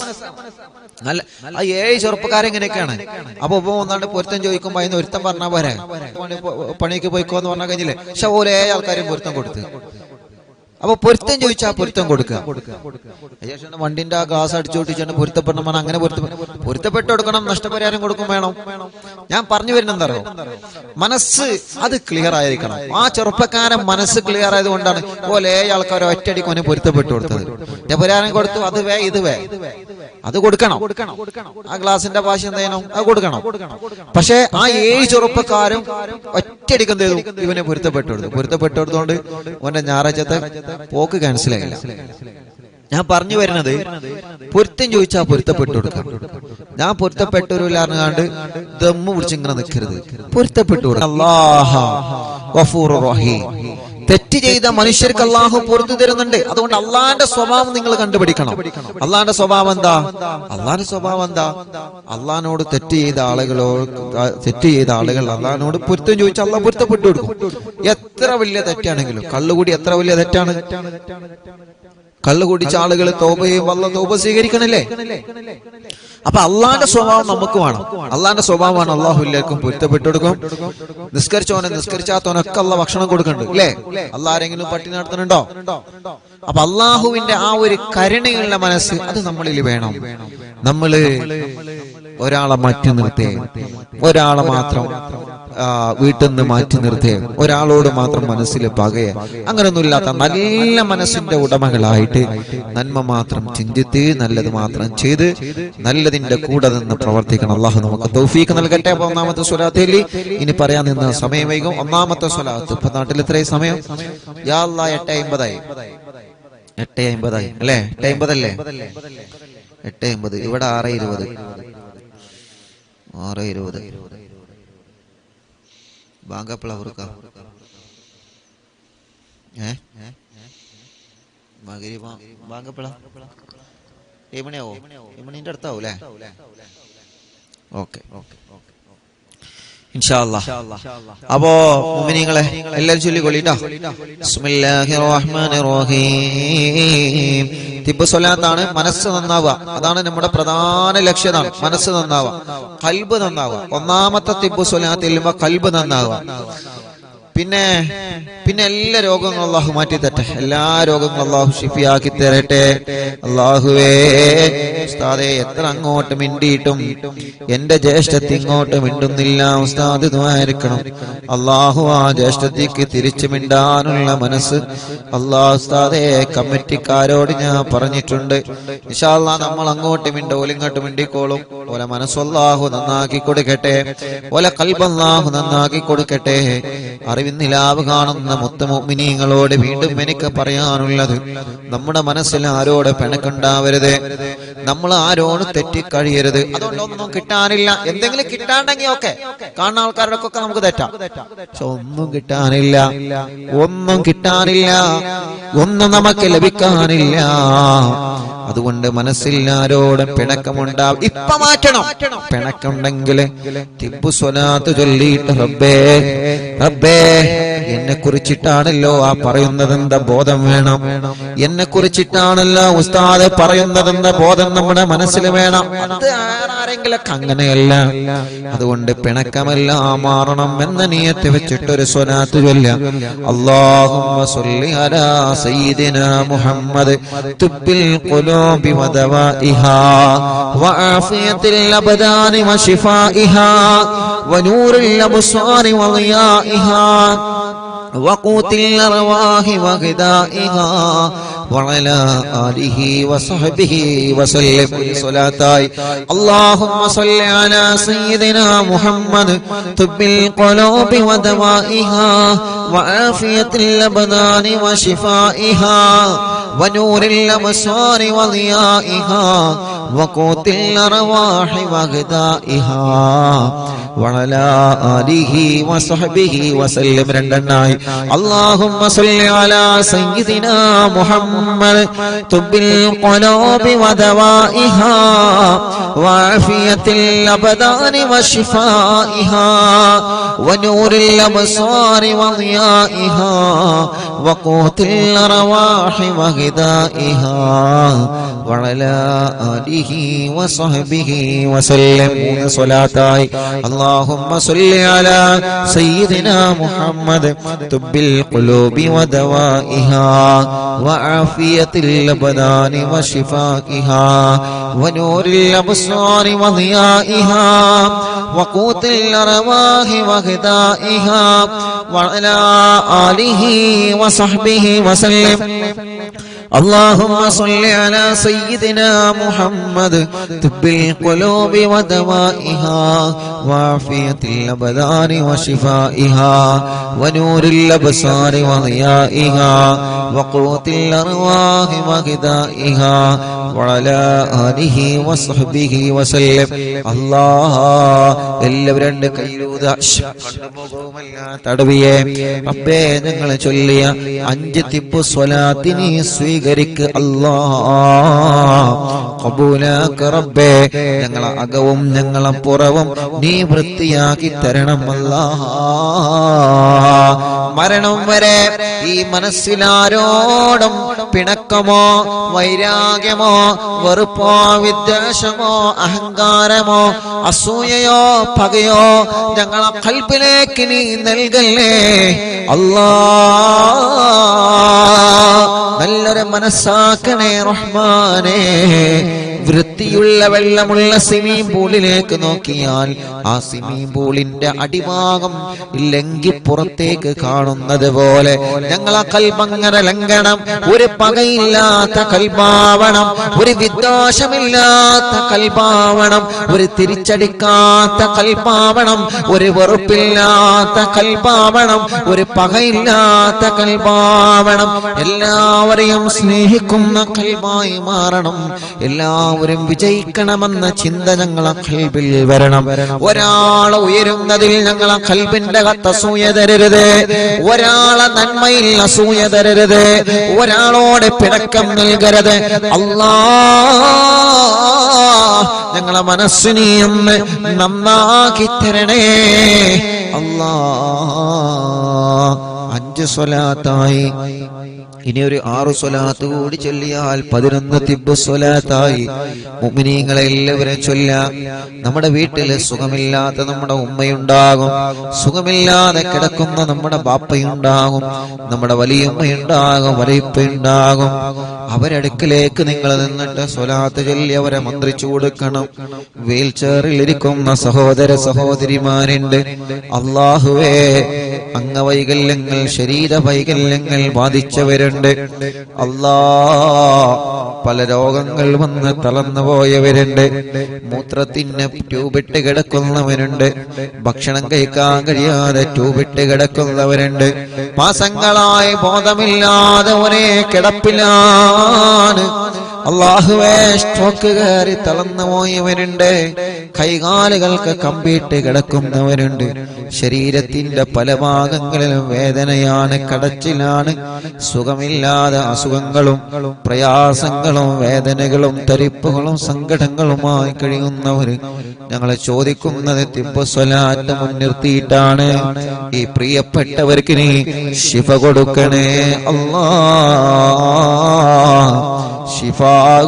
Speaker 1: നല്ല ആ 7 ചെറുപ്പക്കാരെങ്ങനെയൊക്കെയാണ്. അപ്പൊ ഒന്നാണ്ട് പൊരുത്തം ചോദിക്കുമ്പോ അതിന് ഒരുത്തം പറഞ്ഞാൽ പോരെ, പണിക്ക് പോയിക്കോന്ന് പറഞ്ഞാൽ കഴിഞ്ഞില്ലേ? പക്ഷെ ഓരോ ആൾക്കാരും പൊരുത്തം കൊടുത്ത്. അപ്പൊ പൊരുത്തം ചോദിച്ചാൽ പൊരുത്തം കൊടുക്കുക. വണ്ടിന്റെ ആ ഗ്ലാസ് അടിച്ചു പൊട്ടിച്ചാണ് പൊരുത്തപ്പെടണം. അങ്ങനെ പൊരുത്തപ്പെട്ട് കൊടുക്കണം, നഷ്ടപരിഹാരം കൊടുക്കും വേണം. ഞാൻ പറഞ്ഞു വരുന്നത് എന്താ അറിയോ? മനസ്സ് അത് ക്ലിയർ ആയിരിക്കണം. ആ ചെറുപ്പക്കാരൻ മനസ്സ് ക്ലിയർ ആയത് കൊണ്ടാണ് പോലെ ആൾക്കാർ ഒറ്റയടിക്കൊനെ പൊരുത്തപ്പെട്ടു കൊടുത്തത്. നഷ്ടപരിഹാരം കൊടുത്തു, അത് അത് കൊടുക്കണം. ആ ഗ്ലാസിന്റെ ഭാഷ എന്തായാലും അത് കൊടുക്കണം. പക്ഷെ ആ 7 ചെറുപ്പക്കാരും ഒറ്റയടിക്ക് എന്ത് ചെയ്തു? ഇവനെ പൊരുത്തപ്പെട്ടെടുത്തോണ്ട് ഓന്റെ ഞായറാഴ്ചത്തെ പോക്ക് ക്യാൻസലായില്ല. ഞാൻ പറഞ്ഞു വരുന്നത്, പൊരുത്തം ചോദിച്ചാൽ പൊരുത്തപ്പെട്ടു കൊടുക്കാം. ഞാൻ പൊരുത്തപ്പെട്ടൊരുല്ലാണ്ട് ദമ്മ് പിടിച്ച് ഇങ്ങനെ നിൽക്കരുത്. പൊരുത്തപ്പെട്ടു കൊടുക്കാം. അല്ലാഹു ഗഫൂറുർ റഹീം. തെറ്റ് ചെയ്ത മനുഷ്യർക്ക് അള്ളാഹു പുറത്തു തരുന്നുണ്ട്. അതുകൊണ്ട് അള്ളാന്റെ സ്വഭാവം നിങ്ങൾ കണ്ടുപിടിക്കണം. അള്ളാന്റെ സ്വഭാവം എന്താ? അള്ളാഹിനോട് തെറ്റ് ചെയ്ത ആളുകൾ അള്ളാഹിനോട് പൊരുത്തം ചോദിച്ചാൽ അള്ളാഹ് പൊരുത്തപ്പെട്ടു കൊടുക്കും. എത്ര വലിയ തെറ്റാണെങ്കിലും. കള്ളുകൂടി എത്ര വലിയ തെറ്റാണ്? കള്ളു കുടിച്ച ആളുകൾ തൗബ സ്വീകരിക്കണല്ലേ? അപ്പൊ അള്ളാന്റെ സ്വഭാവം നമുക്ക് വേണം. അള്ളാന്റെ സ്വഭാവമാണ് അള്ളാഹു എല്ലാവർക്കും പൊരുത്തപ്പെട്ടു കൊടുക്കും. നിസ്കരിച്ചോനെ നിസ്കരിച്ചാത്തോനൊക്കെ അള്ളാഹ് ഭക്ഷണം കൊടുക്കുന്നുണ്ട് അല്ലേ? അള്ളാഹ് ആരെങ്കിലും പട്ടിണി നടത്തുന്നുണ്ടോ? അപ്പൊ അള്ളാഹുവിന്റെ ആ ഒരു കരുണയുള്ള മനസ്സ് അത് നമ്മളിൽ വേണം. നമ്മള് ഒരാളെ മാറ്റി നിർത്തേ, ഒരാളെ മാത്രം വീട്ടിൽ നിന്ന് മാറ്റി നിർത്തേ, ഒരാളോട് മാത്രം മനസ്സിൽ പകയെ, അങ്ങനൊന്നുമില്ലാത്ത നല്ല മനസ്സിന്റെ ഉടമകളായിട്ട് നന്മ മാത്രം ചിന്തിത്ത് നല്ലത് മാത്രം ചെയ്ത് നല്ലതിന്റെ കൂടെ നിന്ന് പ്രവർത്തിക്കണം. അള്ളാഹു നമുക്ക് തൗഫീഖ് നൽകട്ടെ. അപ്പൊ ഒന്നാമത്തെ സ്വലാത്തിൽ ഇനി പറയാൻ നിന്ന് സമയം വൈകും. ഒന്നാമത്തെ സ്വലാത്ത് ഇപ്പൊ നാട്ടിൽ ഇത്രയും സമയം യാ അല്ലാഹ് 8:50 8:50 അല്ലേ? 8:50 അല്ലേ? 8:50. ഇവിടെ 6:20 ബാങ്കപ്പളവർക്ക ബാങ്കപ്പള 7 മണിയാവോ? 7 മണിന്റെ അടുത്താവും അല്ലേ? ഓക്കെ ഇൻഷാ അല്ലാഹ്. അപ്പോ മുഅ്മിനീങ്ങളെ എല്ലാവരും ചൊല്ലിക്കൊള്ളിട്ടോ. ബിസ്മില്ലാഹിർ റഹ്മാനിർ റഹീം. തിബ്ബ് സ്വലാത്താണ് മനസ്സ് നന്നാവുക. അതാണ് നമ്മുടെ പ്രധാന ലക്ഷ്യം. മനസ്സ് നന്നാവുക, ഖൽബ് നന്നാവുക. ഒന്നാമത്തെ തിബ്ബ് സ്വലാത്തിൽ ഖൽബ് നന്നാവുക. പിന്നെ എല്ലാ രോഗങ്ങളും അള്ളാഹു മാറ്റി തരട്ടെ. എല്ലാ രോഗങ്ങളും അള്ളാഹു ഷിഫിയാക്കി തരട്ടെ. അള്ളാഹുവേ ഉസ്താദേ എത്ര അങ്ങോട്ട് മിണ്ടിയിട്ടും എന്റെ ജ്യേഷ്ഠത്തി ഇങ്ങോട്ട് മിണ്ടുന്നില്ല. ഉസ്താദ് ദുആയിരിക്കണം. അള്ളാഹു ആ ജ്യേഷ്ഠത്തിക്ക് തിരിച്ചു മിണ്ടാനുള്ള മനസ്സ് അള്ളാഹു ഉസ്താദേ കമ്മിറ്റിക്കാരോട് ഞാൻ പറഞ്ഞിട്ടുണ്ട്. ഇൻഷാ അല്ലാഹ് നമ്മൾ അങ്ങോട്ട് മിണ്ടോലും ഇങ്ങോട്ട് മിണ്ടിക്കോളും. ഓലെ മനസ്സ് അള്ളാഹു നന്നാക്കി കൊടുക്കട്ടെ. ഓലെ ഖൽബ് അള്ളാഹു നന്നാക്കി കൊടുക്കട്ടെ. അറിവിന്നിലാവ് കാണുന്ന മുത്ത് മുഅ്മിനീങ്ങളോട് വീണ്ടും എനിക്ക് പറയാനുള്ളത്, നമ്മുടെ മനസ്സിൽ ആരോട് പിണക്കുണ്ടാവരുത്. നമ്മൾ ആരോട് തെറ്റിക്കഴിയരുത്. അതുകൊണ്ടൊന്നും കിട്ടാനില്ല. എന്തെങ്കിലും കിട്ടാണ്ടെങ്കിൽ ഒക്കെ കാണുന്ന ആൾക്കാരോടൊക്കെ നമുക്ക് തെറ്റാം. പക്ഷെ ഒന്നും കിട്ടാനില്ല, ഒന്നും നമുക്ക് ലഭിക്കാനില്ല. അതുകൊണ്ട് മനസ്സിൽ ആരോടും പിണക്കമുണ്ടാവും. ഇപ്പൊ മാറ്റണം. പിണക്കുണ്ടെങ്കിൽ തിബ്ബു സ്വലാത്ത് ചൊല്ലിയിട്ട് റബ്ബേ എന്നെ കുറിച്ചിട്ടാണല്ലോ ആ പറയുന്നതെന്ന ബോധം വേണം. എന്നെ കുറിച്ചിട്ടാണല്ലോ ഉസ്താദ് പറയുന്നതെന്ന ബോധം നമ്മുടെ മനസ്സിൽ വേണം. അത് ആരെങ്കിലൊക്കെ അങ്ങനെയല്ല. അതുകൊണ്ട് പിണക്കമെല്ലാം മാറണം എന്ന നിയത്ത് വെച്ചിട്ടൊരു സ്വലാത്ത് ചൊല്ലാം. അല്ലാഹുമ്മ സ്വല്ലി അലാ സയ്യിദിനാ മുഹമ്മദ് തുബ്ബിൽ ഖുലൂബി വദവാഇഹാ വആഫിയത്തിൽ അബ്ദാനി വശിഫാഇഹാ വനൂറിൽ അബ്സാരി വളിയാഇഹാ وقوت الأرواح وغذائها وعلى آله وصحبه وسلم. صلاتاي اللهم صل على سيدنا محمد طب القلوب ودوائها وعافية الأبدان وشفائها ونور الأبصار وضيائها وقوت الأرواح وغذائها وعلى آله وصحبه وسلم. രണ്ടെണ്ണായി اللهم صل على سيدنا محمد طب القلوب ودوائها وعافية الأبدان وشفائها ونور الأبصار وضيائها وقوت الأرواح وغذائها وعلى آله وصحبه وسلم. صلاتاي اللهم صل على سيدنا محمد طب القلوب ودوائها وعافية الأبدان وشفائها ونور الأبصار وضيائها وقوت الأرواح وغذائها وعلى آله وصحبه وسلم. اللهم صل على سيدنا محمد طب القلوب ودوائها وعافية الأبدان وشفائها ونور الأبصار وضيائها وقوت الأرواح وغذائها وعلى آله وصحبه وسلم. الله എല്ലാവരും രണ്ട് കൈയിലൂത തടവിയെ റബ്ബേ ഞങ്ങൾ ചൊല്ലിയ 5 തിബ്ബു സ്വലാത്തിനെ സ്വീകരിക്ക് അല്ലാഹ്. ഖബൂലാക്ക റബ്ബേ. ഞങ്ങളെ അകവും ഞങ്ങളെ പുറവും നീ വൃത്തിയാക്കി തരണം അല്ലാഹ്. മരണം വരെ ഈ മനസ്സിലാരോടും പിണക്കമോ വൈരാഗ്യമോ വെറുപ്പോ വിദ്വേഷമോ അഹങ്കാരമോ അസൂയയോ പകയോ ഞങ്ങളെ ഖൽബിലേക്ക് നീ നൽകല്ലേ അല്ലാ. നല്ലൊരു മനസ്സാക്കണേ റഹ്മാനേ. വൃത്തിയുള്ള വെള്ളമുള്ള സ്വിമ്മിംഗ് പൂളിലേക്ക് നോക്കിയാൽ ആ സ്വിമ്മിംഗ് പൂളിന്റെ അടിഭാഗം ലംഘി പുറത്തേക്ക് കാണുന്നത് പോലെ ഞങ്ങളെ കൽബങ്ങനെ ലംഘനം. ഒരു പകയില്ലാത്ത കൽബാവണം, ഒരു വിദ്വേഷമില്ലാത്ത കൽബാവണം, ഒരു തിരിച്ചടിക്കാത്ത കൽബാവണം, ഒരു വെറുപ്പില്ലാത്ത കൽബാവണം, ഒരു പകയില്ലാത്ത കൽബാവണം. എല്ലാവരെയും സ്നേഹിക്കുന്ന കൽബായി മാറണം. എല്ലാവരും വിജയിക്കണമെന്ന ചിന്ത ഞങ്ങളെ ഖൽബിൽ വരണം. ഒരാളെ ഉയരുന്നതിൽ ഞങ്ങളെ ഖൽബിന്റെ അസൂയ തരരുത്. ഒരാളെ നന്മയിൽ അസൂയ തരരുത്. ഒരാളോട് പിണക്കം നൽകരുത്. അല്ലാഹ് ഞങ്ങളെ മനസ്സിനെ ഒന്ന് നന്നാക്കി തരണേ അല്ലാഹ്. 5 സ്വലാത്തായി, ഇനി ഒരു 6 സ്വലാത്ത് കൂടി ചൊല്ലിയാൽ 11 തിബ്ബ് സ്വലാത്തായി. മുഅ്മിനീങ്ങളെ എല്ലാവരും ചൊല്ലാം. നമ്മുടെ വീട്ടില് സുഖമില്ലാത്ത നമ്മുടെ ഉമ്മയുണ്ടാകും, സുഖമില്ലാതെ കിടക്കുന്ന നമ്മുടെ ബാപ്പയുണ്ടാകും, നമ്മുടെ വലിയമ്മയുണ്ടാകും, വലിയപ്പയുണ്ടാകും. അവരടുക്കിലേക്ക് നിങ്ങൾ നിന്നിട്ട് സ്വലാത്ത് ചൊല്ലി അവരെ മന്ത്രിച്ചു കൊടുക്കണം. വീൽ ചെയറിൽ ഇരിക്കുന്ന സഹോദര സഹോദരിമാരുണ്ട്. അല്ലാഹുവേ, അംഗവൈകല്യങ്ങൾ ശരീര വൈകല്യങ്ങൾ ബാധിച്ചവരുണ്ട്. അല്ലാഹ്, പല രോഗങ്ങൾ വന്ന് തളർന്നു പോയവരുണ്ട്. മൂത്രത്തിന് ട്യൂബിട്ട് കിടക്കുന്നവരുണ്ട്. ഭക്ഷണം കഴിക്കാൻ കഴിയാതെ ട്യൂബിട്ട് കിടക്കുന്നവരുണ്ട്. മാസങ്ങളായി ബോധമില്ലാതെ ഒരേ കിടപ്പിലാണ്. അല്ലാഹുവേ, സ്ട്രോക്ക് കയറി തളർന്നു പോയവരുണ്ട്. കൈകാലുകൾക്ക് കമ്പിയിട്ട് കിടക്കുന്നവരുണ്ട്. ശരീരത്തിന്റെ പല ഭാഗങ്ങളിലും വേദനയാണ്, കടച്ചിലാണ്. സുഖമില്ലാതെ അസുഖങ്ങളും പ്രയാസങ്ങളും വേദനകളും തരിപ്പുകളും സങ്കടങ്ങളുമായി കഴിയുന്നവര് ഞങ്ങളെ ചോദിക്കുന്നത് തിബ്ബ് സ്വലാത്ത് മുൻനിർത്തിയിട്ടാണ്. ഈ പ്രിയപ്പെട്ടവർക്ക് നീ ശിഫ കൊടുക്കണേ അല്ലാഹ്, ശിഫ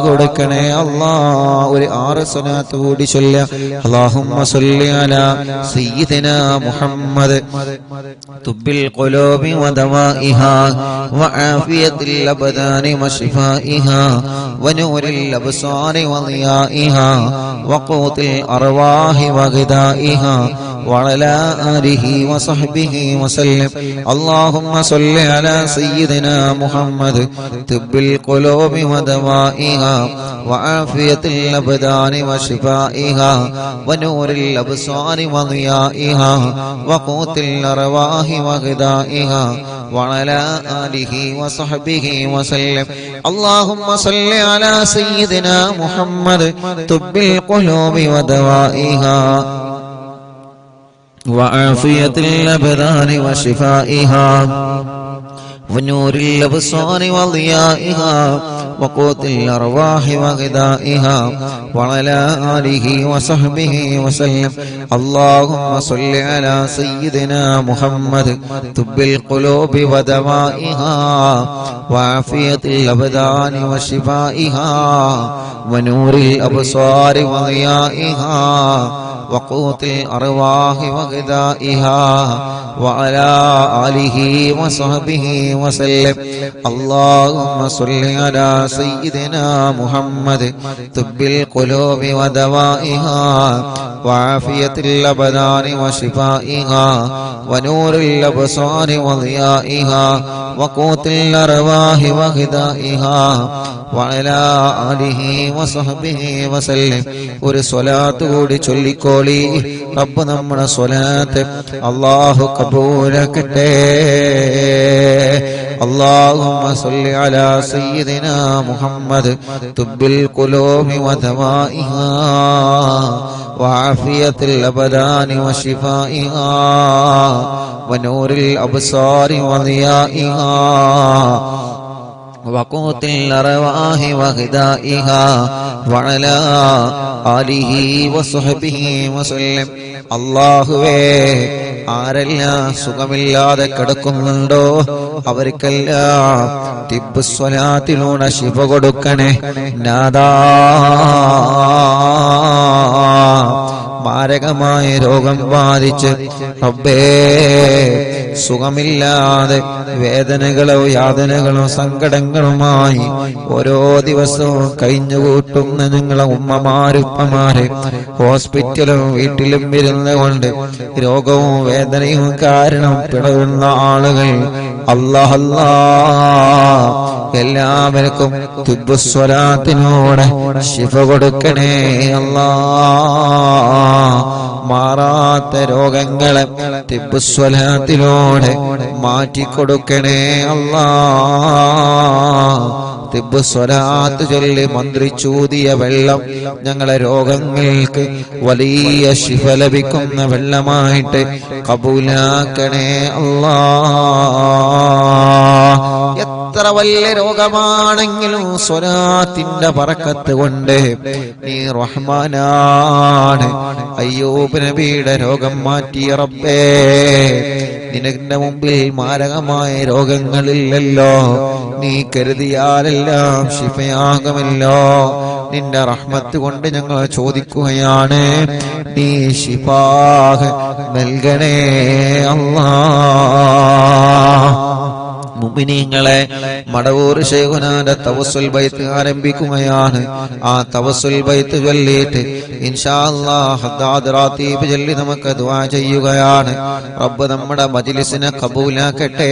Speaker 1: കൊടുക്കണേ അല്ലാഹ്. ഒരു 6 സ്വലാത്ത് കൂടി ചൊല്ലുക. അല്ലാഹുമ്മ സ്വല്ലി അലാ സയ്യിദിനാ മുഹമ്മദ് തുബ്ബിൽ ഖുലൂബി വദവാഇഹാ വആഫിയത്തിൽ അബ്ദാനി വശിഫാഇഹാ വനൂരിൽ അബ്സാരി വളിയാഇഹാ വഖൂതിൽ അർവാഹി വഗദാഇഹാ وعلى آله وصحبه وسلم. اللهم صل على سيدنا محمد طب القلوب ودوائها وعافية الأبدان وشفائها ونور الأبصار وضيائها وقوت الأرواح وغذائها وعلى آله وصحبه وسلم. اللهم صل على سيدنا محمد طب القلوب ودوائها وعافية الأبدان وشفائها ونور الأبصار وضيائها وقوت الأرواح وغذائها وعلى آله وصحبه وسلم. اللهم صل على سيدنا محمد طب القلوب ودوائها وعافية الأبدان وشفائها ونور الأبصار وضيائها وقوت الأرواح وغذائها وعلى آله وصحبه وسلم. اللهم صل على سيدنا محمد طب القلوب ودوائها وعافية الأبدان وشفائها ونور الأبصار وضيائها وقوت الأرواح وغذائها وعلى آله وصحبه وسلم. ഒരു സ്വലാത്ത് കൂടി ചൊല്ലിക്കോളി. റബ്ബ് നമ്മുടെ സ്വലാത്ത് അല്ലാഹു കബൂലാക്കട്ടെ. اللهم صل على سيدنا محمد طب القلوب ودوائها وعافية الأبدان وشفائها ونور الأبصار وضيائها وقوت الأرواح وغذائها وعلى آله وصحبه وسلم. അല്ലാഹുവേ, ആരെല്ലാം സുഖമില്ലാതെ കിടക്കുന്നുണ്ടോ അവർക്കെല്ലാം തിബ്ബ് സ്വലാത്തിലൂടെ ശിഫ കൊടുക്കണേ നാദാ. മാരകമായ രോഗം ബാധിച്ച് റബ്ബേ സുഖമില്ലാതെ വേദനകളോ യാതനകളോ സങ്കടങ്ങളുമായി ഓരോ ദിവസവും കഴിഞ്ഞുകൂട്ടുന്ന നിങ്ങളെ ഉമ്മമാരുപ്പമാരെ ഹോസ്പിറ്റലും വീട്ടിലും ഇരുന്നുകൊണ്ട് രോഗവും വേദനയും കാരണം പിടയുന്ന ആളുകൾ അല്ലാഹ് അല്ലാഹ് എല്ലാവർക്കും തിബ്ബ് സ്വലാത്തിനോട് ശിഫ കൊടുക്കണേ അല്ലാഹ്. മാറാത്ത രോഗങ്ങളെ തിബ്ബ് സ്വലാത്തിലൂടെ മാറ്റിക്കൊടുക്കണേ അല്ലാഹ്. തിബ്ബ് സ്വലാത്ത് ചൊല്ലി മന്ത്രിച്ചൂതിയ വെള്ളം ഞങ്ങളെ രോഗങ്ങൾക്ക് വലിയ ശിഫ ലഭിക്കുന്ന വെള്ളമായിട്ട് കബൂലാക്കണേ അല്ലാഹ്. എത്ര വലിയ രോഗമാണെങ്കിലും സ്വലാത്തിന്റെ ബറക്കത്ത് കൊണ്ട് നീ റഹ്മാനാണ്. അയ്യൂബ് നബിയുടെ രോഗം മാറ്റിയ റബ്ബേ, നിനന്റെ മുമ്പിൽ മാരകമായ രോഗങ്ങളില്ലല്ലോ. നീ കരുതിയാലെല്ലാം ശിഫയാകുമല്ലോ. നിന്റെ റഹ്മത്ത് കൊണ്ട് ഞങ്ങൾ ചോദിക്കുകയാണ്, നീ ശിഫാഹ് നൽകണേ അല്ലാഹ്. മുഅ്മിനീങ്ങളെ, മടവൂർ ശൈഖുനാന്റെ തവസ്സുൽ ബൈത്ത് ആരംഭിക്കുകയാണ്. ആ തവസ്സുൽ ബൈത്ത് ചൊല്ലിയിട്ട് ഇൻഷാ അല്ലാഹ് ഹദ്ദാദ് റാത്തീബ് ചൊല്ലി നമുക്ക് ദുആ ചെയ്യുകയാണ്. റബ്ബ് നമ്മുടെ മജ്ലിസിനെ കബൂലാക്കട്ടെ.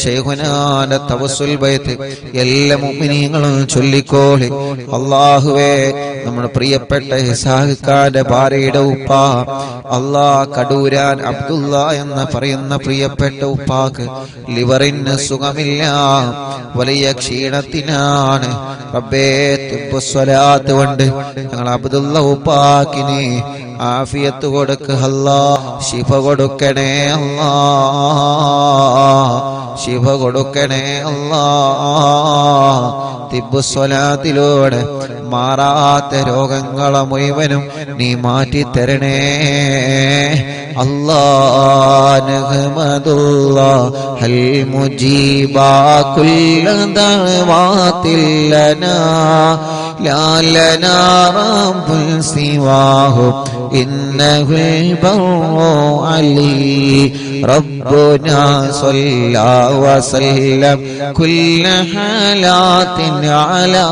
Speaker 1: ശൈഖുനാന്റെ തവസ്സുൽ ബൈത്ത് എല്ലാ മുഅ്മിനീങ്ങളും ചൊല്ലിക്കോളി. അല്ലാഹുവേ, നമ്മുടെ പ്രിയപ്പെട്ട ഇസ്ഹാഖിന്റെ ഭാര്യയുടെ ഉപ്പ അല്ലാഹ് കടൂരാൻ അബ്ദുള്ള എന്ന് പറയുന്ന പ്രിയപ്പെട്ട ഉപ്പാക്ക് ലിവറിന് സുഖമില്ല, വലിയ ക്ഷീണത്തിനാണ്. റബ്ബേ, തിബ്ബ് സ്വലാത്ത് കൊണ്ട് ഞങ്ങൾ അബ്ദുള്ള ഉപ്പാക്കിന് ആഫിയത്ത് കൊടുക്ക അല്ലാഹ്. ശിഫ കൊടുക്കണേ അല്ലാഹ്, ശിഫ കൊടുക്കണേ അല്ലാഹ്. തിബ്ബ് സ്വലാത്തിലൂടെ മാറാത്ത രോഗങ്ങളെ മുഴുവനും നീ മാറ്റി തരണേ അല്ലാഹ്. നഹ്മദുല്ലാഹൽ മുജീബാ കുല്ല ദഅവാതിൽ ലനാ ലാ ലനാ റബ്ബുൻ സിവാഹു ഇന്നഹുൽ ബർറു അലി റബ്ബുനാ സ്വല്ലാ വസല്ലം കുല്ല ഹാലാത്തിൻ അലാ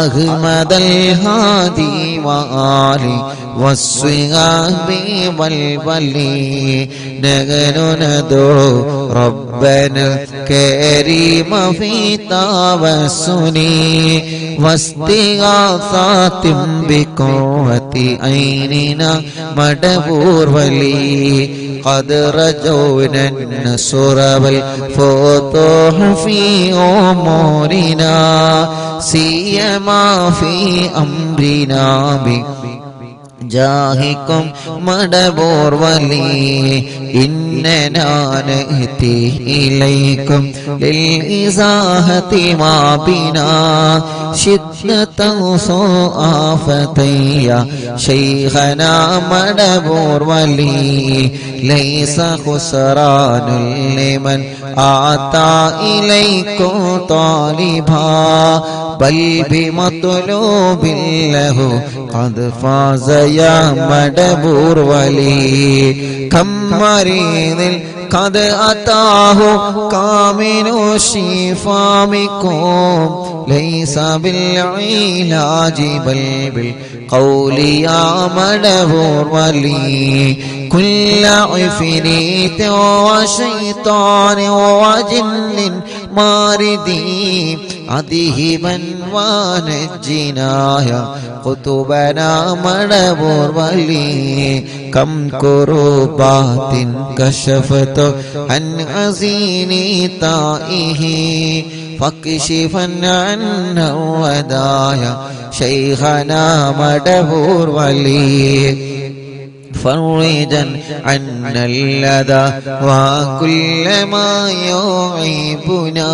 Speaker 1: അഹ്മദൽ ഹാദി വആലി വസ്വിഹാബി വൽവലി നഗനു നദു റബ്ബന കരീമ ഫീ തവസ്സുനി വസ്തിഗാസാതിം ബിഖുവതി ഐനിന മടബൂർ വലി قد رجونا النصر والفتوح في أمورنا سيما في أمرنا جاهكم مدبور ولي إننا نأتي إليكم للإزاحة ما بنا شدة سوء فتيا شيخنا مدبور ولي ليس خسران لمن آتى إليكم طالبا بل بمطلوب له قد فاز يا مدبور ولي كم مريض قد أتاه كامل الشفاء منكم ليس بالعلاج بل بالقول يا مدبور ولي كل عفريت وشيطان وجن ماردي أذهبا ونجنا يا قطبنا مدبور ولي كم كربات كشفت عن حزيني طائه فاكشفا عنا ودايا شيخنا مدبور ولي فرجا عنا اللذى وكل ما يعيبنا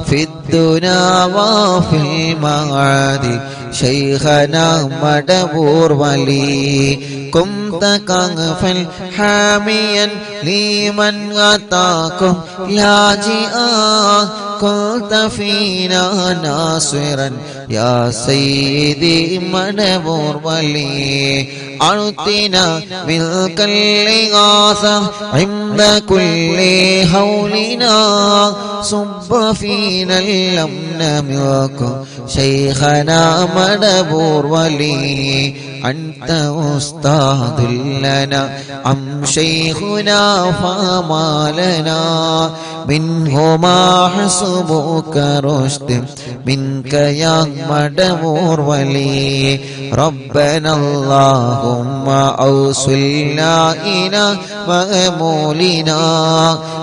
Speaker 1: في الدنا وفي المعاد شيخنا مدبور ولي كنت كنفا حاميا لمن أتاكم لاجئا كنت فينا ناصرا يا سيدي مدبور ولي أعطنا ملك الإغاثة عند كل هولنا صب فينا الأمن منكم شيخنا مدبور ولي أنت أستاذ لنا أم شيخنا فما لنا منه ما حسبك رشد منك يا مدبور ولي ربنا اللهم أوصلنا إلى مأمولنا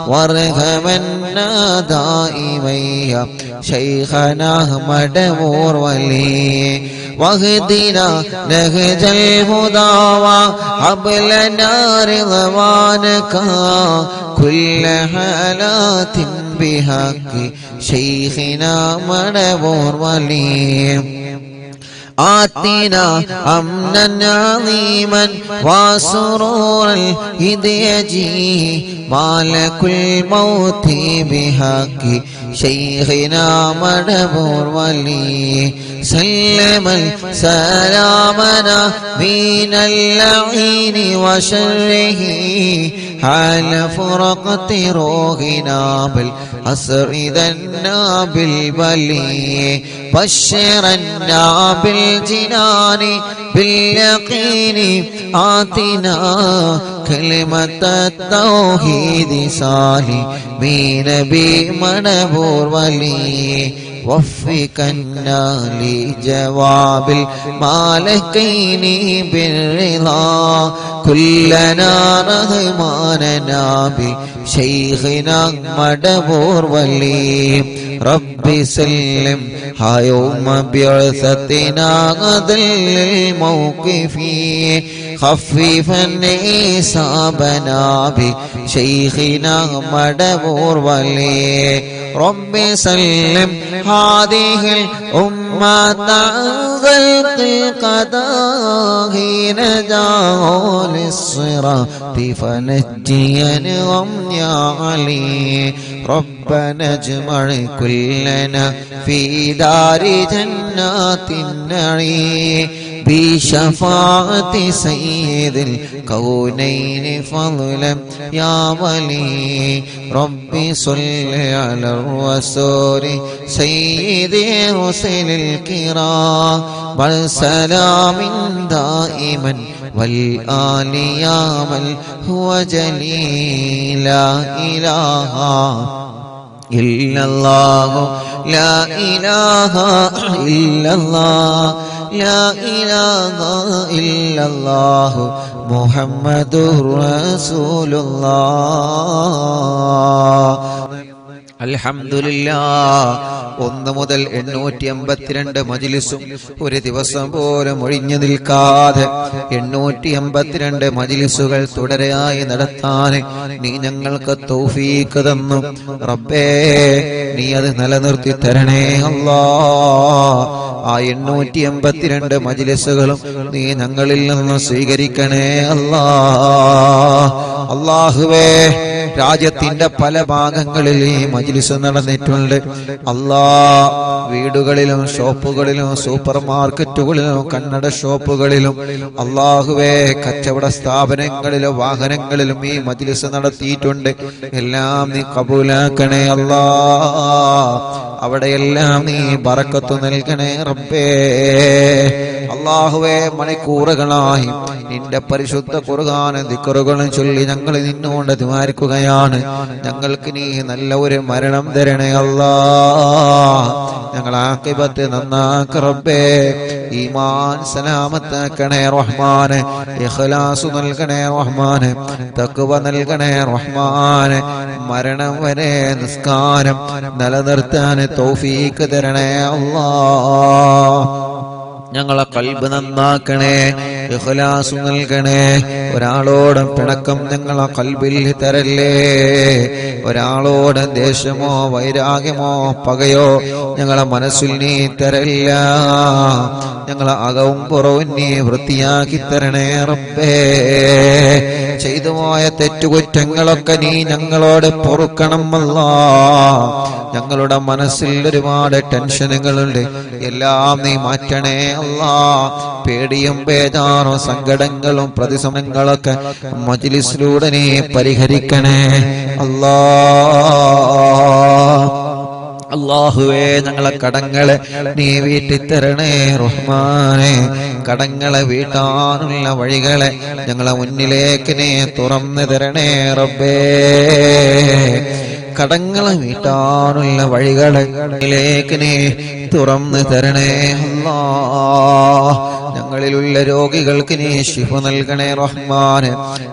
Speaker 1: وارحمنا دائما يا شيخنا مدبور ولي واهدنا نهج الهدى وهب لنا رضوانك كل حالات بحق شيخنا مدبور ولي آتنا أمنا عظيما وسرورا إذ يجي مالك الموت بحق شيخنا مدبور ولي سلم سلامنا من اللعين وشره حال فرقة روحنا بالأسر ذنا بالبلي بشرنا بالجنان باليقين آتنا كلمة التوحيد سالمين بمدبور ولي وفقنا لجواب المالكين بالرضا كلنا رحماننا بشيخنا مدبور ولي رب سلم يوم بعثتنا ذل الموقف خففا إصابنا بشيخنا مدبور ولي رب سلم هذه الأمة غلق قضاء نجاه للصراط فنجينهم يا علي ربنا اجمع كلنا في دار جنات النعيم بشفاعة سيد الكونين فضلا يا ولي ربي صل على الرسول سيد رسل الكرام والسلام دائما والآل يا من هو جليل لا إله إلا الله لا إله إلا الله لا إله إلا الله محمد رسول الله അൽഹംദുലില്ലാഹ് 1 മുതൽ 852 മജ്ലിസും ഒരു ദിവസം പോലും ഒഴിഞ്ഞു നിൽക്കാതെ 852 മജ്ലിസുകൾ തുടരെയായി നടത്താൻ നീ ഞങ്ങൾക്ക് തൗഫീഖ് തന്നു റബ്ബേ നീ അത് നിലനിർത്തി തരണേ അല്ലാഹ് ആ 852 മജ്ലിസുകളും നീ ഞങ്ങളിൽ നിന്ന് സ്വീകരിക്കണേ അല്ലാഹ് അല്ലാഹുവേ രാജ്യത്തിന്റെ പല ഭാഗങ്ങളിൽ ഈ മജ്ലിസ് നടന്നിട്ടുണ്ട് അല്ലാഹ് വീടുകളിലും ഷോപ്പുകളിലും സൂപ്പർ മാർക്കറ്റുകളിലും കണ്ണട ഷോപ്പുകളിലും അല്ലാഹുവേ കച്ചവട സ്ഥാപനങ്ങളിലും വാഹനങ്ങളിലും ഈ മജ്ലിസ് നടത്തിയിട്ടുണ്ട് എല്ലാം നീ കബൂലാക്കണേ അല്ലാഹ് അവിടെയെല്ലാം നീ ബറക്കത്ത് നൽകണേ റബ്ബേ അല്ലാഹുവേ മണിക്കൂറുകളായി നിന്റെ പരിശുദ്ധ ഖുർആനും ദിക്റുകളും ചൊല്ലി ഞങ്ങൾ നിന്നോട് ദുആരിക്കുകയാണ് ഞങ്ങൾക്ക് നീ നല്ല ഒരു മരണം തരണേ അല്ലാഹ് ഞങ്ങൾ ആഖിബത്ത് നന്നാക്ക റബ്ബേ ഈമാൻ സലാമത്താക്കണേ റഹ്മാനെ ഇഖ്ലാസ് നൽകണേ റഹ്മാനെ തഖ്വ നൽകണേ റഹ്മാനെ മരണം വരെ നിസ്കാരം നിലനിർത്താൻ തൗഫീഖ് തരണേ അല്ലാഹ് ഞങ്ങളെ ഖൽബ് നന്നാക്കണേ, ഇഖ്ലാസ് നൽകണേ. ഒരാളോടും പിണക്കം ഞങ്ങളെ ഖൽബിൽ തരല്ലേ. ഒരാളോട് ദേഷ്യമോ വൈരാഗ്യമോ പകയോ ഞങ്ങളെ മനസ്സിൽ നീ തരല്ല. ഞങ്ങളെ അകവും പുറവും നീ വൃത്തിയാക്കി തരണേ റബ്ബേ. ചെയ്തു പോയ തെറ്റുകുറ്റങ്ങളൊക്കെ നീ ഞങ്ങളോട് പൊറുക്കണം അല്ലാഹ്. ഞങ്ങളുടെ മനസ്സിൽ ഒരുപാട് ടെൻഷനുകളുണ്ട്, എല്ലാം നീ മാറ്റണേ അല്ലാഹ്. പേടിയും ബേജാറും സങ്കടങ്ങളും പ്രതിസന്ധികളൊക്കെ മജ്ലിസിലൂടെ നീ പരിഹരിക്കണേ അല്ലാഹ്. അല്ലാഹുവേ, ഞങ്ങളെ കടങ്ങളെ നീ വീട്ടിത്തരണേ റഹ്മാനെ. കടങ്ങളെ വീട്ടാനുള്ള വഴികളെ ഞങ്ങളെ മുന്നിലേക്ക് നീ തുറന്നു തരണേ റബ്ബേ. കടങ്ങളെ വീട്ടാനുള്ള വഴികളിലേക്ക് നീ തുറന്നു തരണേ അല്ലാഹ്. ഞങ്ങളിലുള്ള രോഗികൾക്ക് നീ ശിഫ നൽകണേ റഹ്മാനെ.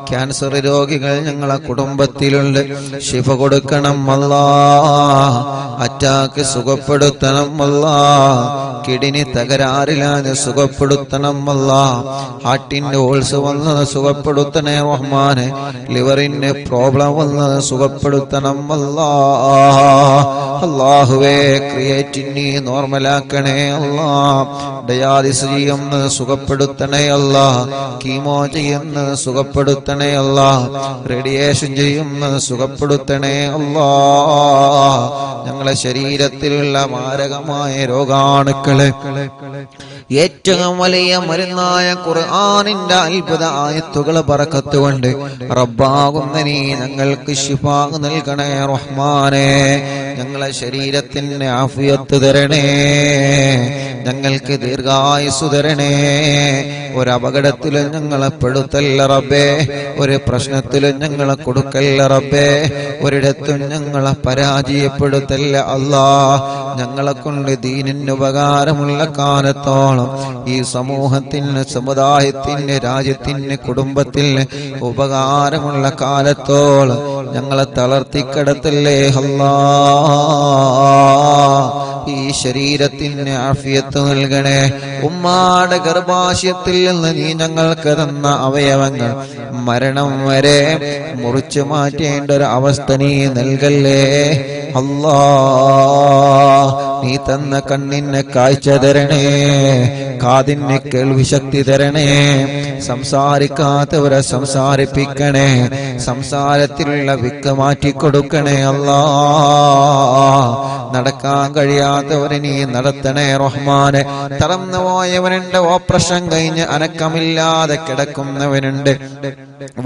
Speaker 1: ക്യാൻസർ രോഗികൾ ഞങ്ങളെ കുടുംബത്തിലുണ്ട്, ശിഫ കൊടുക്കണം അല്ലാഹ്. അറ്റാക്ക് സുഖപ്പെടുത്തണം അല്ലാഹ്. കിഡ്നി തകരാറില്ലാതെ സുഖപ്പെടുത്തണം അല്ലാഹ്. ഹാർട്ടിന്റെ ഓൾസ് വന്നത് സുഖപ്പെടുത്തണേ റഹ്മാനെ. ലിവറിന്റെ പ്രോബ്ലം വന്നത് സുഖപ്പെടുത്തണം അല്ലാഹ്. അല്ലാഹുവേ, ക്രിയേറ്റിനി നോർമലാക്കണേ അല്ലാഹ്. ഡയാലിസിസ് ചെയ്യുന്നത് സുഖപ്പെടുത്തണേ അല്ലാഹ്. കീമോ ചെയ്യുന്നത് സുഖപ്പെടുത്തണേ അല്ലാഹ്. റേഡിയേഷൻ ചെയ്യുന്നത് സുഖപ്പെടുത്തണേ അല്ലാഹ്. ഞങ്ങളെ ശരീരത്തിലുള്ള മാരകമായ രോഗാണുക്കളെ ഏറ്റവും വലിയ മരുന്നായ ഖുർആനിന്റെ അത്ഭുത ആയത്തുകൾ ബറക്കത്ത് കൊണ്ട് റബ്ബാകുന്ന നീ ഞങ്ങൾക്ക് ശിഫാ നൽകണേ റഹ്മാനെ. ഞങ്ങളെ ശരീരത്തിന് ആഫിയത്ത് തരണേ, ഞങ്ങൾക്ക് ദീർഘായുസ് തരണേ. ഒരപകടത്തിലും ഞങ്ങളെ പെടുത്തല്ല റബ്ബേ, ഒരു പ്രശ്നത്തിലും ഞങ്ങളെ കൊടുക്കല്ല റബ്ബേ, ഒരിടത്തും ഞങ്ങളെ പരാജയപ്പെടുത്തല്ല അല്ലാഹ്. ഞങ്ങളെ കൊണ്ട് ദീനിന് ഉപകാരമുള്ള കാലത്തോളം ഈ സമൂഹത്തിന്, സമുദായത്തിന്, രാജ്യത്തിന്, കുടുംബത്തിന് ഉപകാരമുള്ള കാലത്തോളം ഞങ്ങളെ തളർത്തിക്കിടത്തല്ലേ അല്ലാഹ്. ഈ ശരീരത്തിന് ആഫിയത്ത് നൽകണേ. ഉമ്മാടെ ഗർഭാശയത്തിൽ നിന്ന് നീ ഞങ്ങൾക്ക് തന്ന അവയവങ്ങൾ മരണം വരെ മുറിച്ചു മാറ്റേണ്ട ഒരു അവസ്ഥ നീ നൽകല്ലേ അല്ലാഹ്. നീ തന്ന കണ്ണിന് കാഴ്ച തരണേ, കാതിന് കേൾവി ശക്തി തരണേ. സംസാരിക്കാത്തവരെ സംസാരിപ്പിക്കണേ, സംസാരത്തിലുള്ള വിക്ക് മാറ്റിക്കൊടുക്കണേ അല്ലാഹ്. നടക്കാൻ കഴിയാത്തവരെ നീ നടത്തണേ റഹ്മാനെ. തളർന്നു പോയവനുണ്ട്, ഓപ്പറേഷൻ കഴിഞ്ഞ് അനക്കമില്ലാതെ കിടക്കുന്നവനുണ്ട്,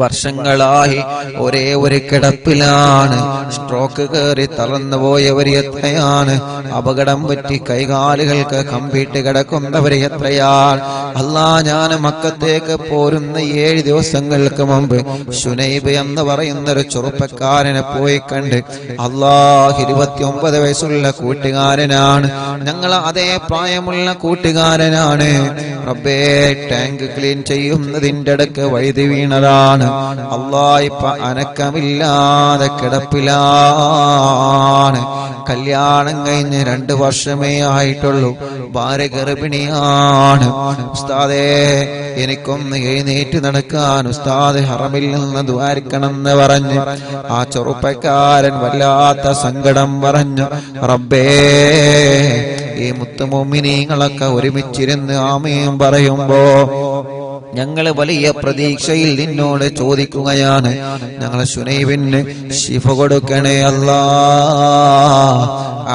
Speaker 1: വർഷങ്ങളായി ഒരേ ഒരു കിടപ്പിലാണ്. സ്ട്രോക്ക് കയറി തളർന്നു പോയവർ എത്രയാണ്, അപകടം പറ്റി കൈകാലുകൾക്ക് കമ്പിട്ട് കിടക്കുന്നവർ എത്രയാണ്. അല്ലാ, ഞാൻ മക്കത്തേക്ക് പോരുന്ന 7 ദിവസങ്ങൾക്ക് മുമ്പ് ശുനൈബ് എന്ന് പറയുന്ന ഒരു ചെറുപ്പക്കാരനെ പോയി കണ്ട്. അല്ലാഹ്, 29 വയസ്സുള്ള കൂട്ടുകാരനാണ്, ഞങ്ങൾ അതേ പ്രായമുള്ള കൂട്ടുകാരനാണ്. റബ്ബേ, ടാങ്ക് ക്ലീൻ ചെയ്യുന്നതിന്റെ ഇടക്ക് വഴുതി വീണതാണ്. അല്ലാഹ്, ഇപ്പൊ അനക്കമില്ലാതെ കിടപ്പിലാണ്. കല്യാണം കഴിഞ്ഞ് 2 വർഷമേ ആയിട്ടുള്ളൂ, ഭാര്യ ഗർഭിണിയാണ്. ഉസ്താദേ, എനിക്കൊന്ന് എഴുന്നേറ്റ് നടക്കാൻ ഉസ്താദ് ഹറമിൽ നിന്ന് ദ്വാരിക്കണമെന്ന് പറഞ്ഞ് ആ ചെറുപ്പക്കാരൻ വല്ലാത്ത സങ്കടം പറഞ്ഞു. റബ്ബേ, ഈ മുത്തുമോമിനീങ്ങളൊക്കെ ഒരുമിച്ചിരുന്ന് ആമീൻ പറയുമ്പോ ഞങ്ങള് വലിയ പ്രതീക്ഷയിൽ നിന്നോട് ചോദിക്കുകയാണ്. ഞങ്ങളെ ശുനൈബിന് ശിഫ കൊടുക്കണേ അല്ലാഹ്,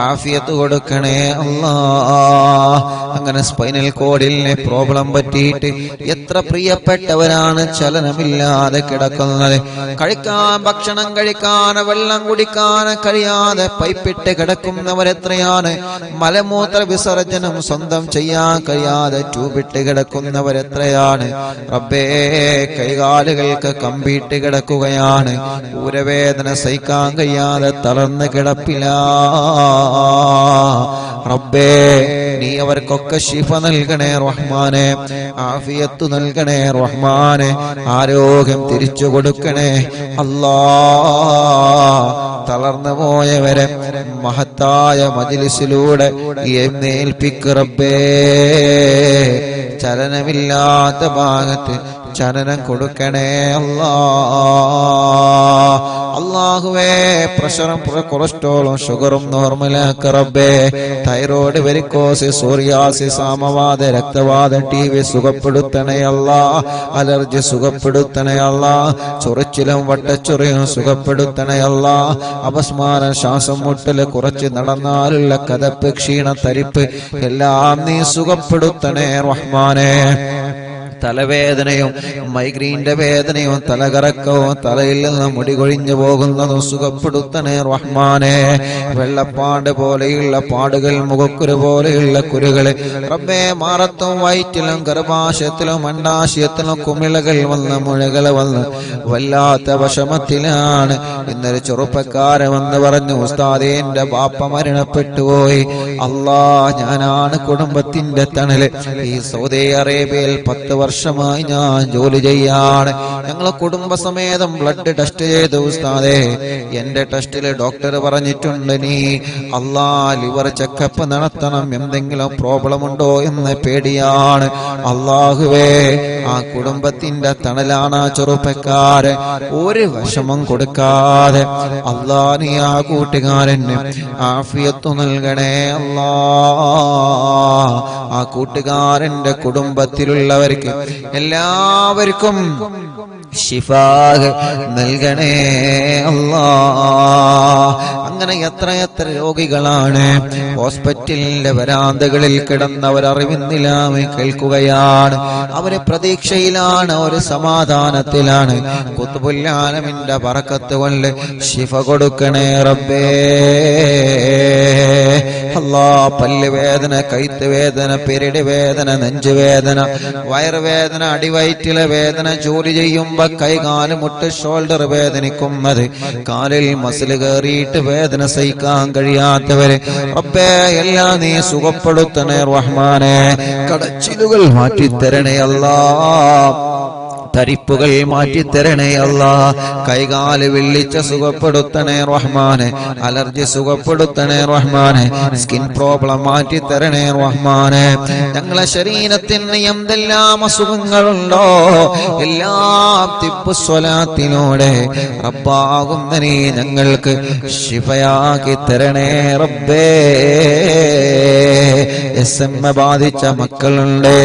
Speaker 1: ആഫിയത്ത് കൊടുക്കണേ അല്ലാഹ്. അങ്ങനെ സ്പൈനൽ കോഡിലെ പ്രോബ്ലം പറ്റിയിട്ട് എത്ര പ്രിയപ്പെട്ടവരാണ് ചലനമില്ലാതെ കിടക്കുന്നത്. കഴിക്കാൻ, ഭക്ഷണം കഴിക്കാൻ, വെള്ളം കുടിക്കാൻ കഴിയാതെ പൈപ്പിട്ട് കിടക്കുന്നവരെത്രയാണ്. മലമൂത്ര വിസർജനം സ്വന്തം ചെയ്യാൻ കഴിയാതെ ട്യൂബിട്ട് കിടക്കുന്നവരെത്രയാണ്. റബ്ബേ, കൈകാലുകൾക്ക് കമ്പിട്ട് കിടക്കുകയാണ്, ഊരവേദന സഹിക്കാൻ കഴിയാതെ തളർന്ന് കിടപ്പില്ല. റബ്ബേ, നീ അവർക്കൊക്കെ അവർക്കൊക്കെ ശിഫ നൽകണേ റഹ്മാനെ, ആഫിയത്ത് നൽകണേ റഹ്മാനെ, ആരോഗ്യം തിരിച്ചു കൊടുക്കണേ അല്ലാ. തളർന്നു പോയവരെ മഹത്തായ മജ്ലിസിലൂടെ എഴുന്നേൽപ്പിക്ക് റബ്ബേ. ചലനമില്ലാത്ത ഭാഗത്ത് ചലനം കൊടുക്കണേ അല്ലാ. അല്ലാഹുവേ, പ്രഷറും കൊളസ്ട്രോളും ഷുഗറും നോർമലാക്ക റബ്ബേ. തൈറോയ്ഡ്, വെരിക്കോസ്, സോറിയാസിസ്, ആമവാദ, രക്തവാദ, ടി വി സുഖപ്പെടുത്തണേ അല്ലാ. അലർജി സുഖപ്പെടുത്തണേ അല്ലാ. ചൊറിച്ചിലും വട്ടച്ചൊറിയും സുഖപ്പെടുത്തണേ അല്ലാ. അപസ്മാരം, ശ്വാസം മുട്ടല്, കുറച്ച് നടന്നാലുള്ള കതപ്പ്, ക്ഷീണം, തരിപ്പ് എല്ലാം നീ സുഖപ്പെടുത്തണേ റഹ്മാനെ. തലവേദനയും മൈഗ്രീന്റെ വേദനയും തലകറക്കവും തലയിൽ നിന്ന് മുടി കൊഴിഞ്ഞു പോകുന്നതും സുഖപ്പെടുത്തണേ റഹ്മാനെ. വെള്ളപ്പാട് പോലെയുള്ള പാടുകൾ, മുഖക്കുരു പോലെയുള്ള കുരുകള് റബ്ബേ, മാറത്തും വയറ്റിലും ഗർഭാശയത്തിലും അണ്ഡാശയത്തിലും കുമിളകൾ വന്ന് മുഴകൾ വന്ന് വല്ലാത്ത വിഷമത്തിലാണ്. ഇന്നൊരു ചെറുപ്പക്കാരൻ വന്ന് പറഞ്ഞു, ഉസ്താദേ എന്റെ ബാപ്പ മരണപ്പെട്ടുപോയി. അല്ലാ, ഞാനാണ് കുടുംബത്തിന്റെ തണല്. ഈ സൗദി അറേബ്യയിൽ 10 വർഷമായി ഞാൻ ജോലി ചെയ്യാണ്. ഞങ്ങളെ കുടുംബസമേതം ബ്ലഡ് ടെസ്റ്റ് ചെയ്തു ഉസ്താദേ. എന്റെ ടെസ്റ്റില് ഡോക്ടർ പറഞ്ഞിട്ടുണ്ട്, നീ അല്ലാ ലിവർ ചെക്കപ്പ് നടത്തണം, എന്തെങ്കിലും പ്രോബ്ലം ഉണ്ടോ എന്ന് പേടിയാണ്. അല്ലാഹുവേ, ആ കുടുംബത്തിന്റെ തണലാണ് ആ ചെറുപ്പക്കാരൻ. ഒരു വിഷമം കൊടുക്കാതെ അല്ലാ നീ ആ കൂട്ടുകാരന് ആഫിയത്ത് നൽകണേ അല്ലാ. ആ കൂട്ടുകാരന്റെ കുടുംബത്തിലുള്ളവർക്ക് എല്ലാവർക്കും ശിഫാഹ് നൽകണേ അല്ലാ. അങ്ങനെ എത്ര രോഗികളാണ് ഹോസ്പിറ്റലിന്റെ വരാന്തകളിൽ കിടന്നവരറിവിന്നില്ലാമെ കേൾക്കുകയാണ്. അവര് പ്രതീക്ഷയിലാണ്, ഒരു സമാധാനത്തിലാണ്. ഖുത്ബുൽ ആലമിന്റെ ബറക്കത്ത് കൊണ്ട് ശിഫ കൊടുക്കണേ റബ്ബേ. അല്ലാ, പല്ല് വേദന, കൈത്ത് വേദന, പെരടി വേദന, നെഞ്ചുവേദന, വയറുവേദന, അടിവയറ്റിലെ വേദന, ജോലി ചെയ്യുമ്പോ കൈകാല് മുട്ട് ഷോൾഡർ വേദനിക്കുന്നത്, കാലിൽ മസിൽ കയറിയിട്ട് വേദന സഹിക്കാൻ കഴിയാത്തവര് റബ്ബേ എല്ലാം നീ സുഖപ്പെടുത്തണേ റഹ്മാനെ. കടച്ചിലുകൾ മാറ്റിത്തരണേ അല്ലാ. തരിപ്പുകൾ മാറ്റിത്തരണേ അല്ലാ. കൈകാല് വെള്ളിച്ച സുഖപ്പെടുത്തണേ റഹ്മാനെ. അലർജി സുഖപ്പെടുത്തണേ റഹ്മാനെ. സ്കിൻ പ്രോബ്ലം മാറ്റിത്തരണേ റഹ്മാനെ. ഞങ്ങളെ ശരീരത്തിന് എന്തെല്ലാം അസുഖങ്ങളുണ്ടോ എല്ലാം തിബ്ബു സ്വലാത്തിലൂടെ റബ്ബാകുന്ന നീ ഞങ്ങൾക്ക് ശിഫയാക്കി തരണേ റബ്ബേ. SMA ബാധിച്ച മക്കളുണ്ട്,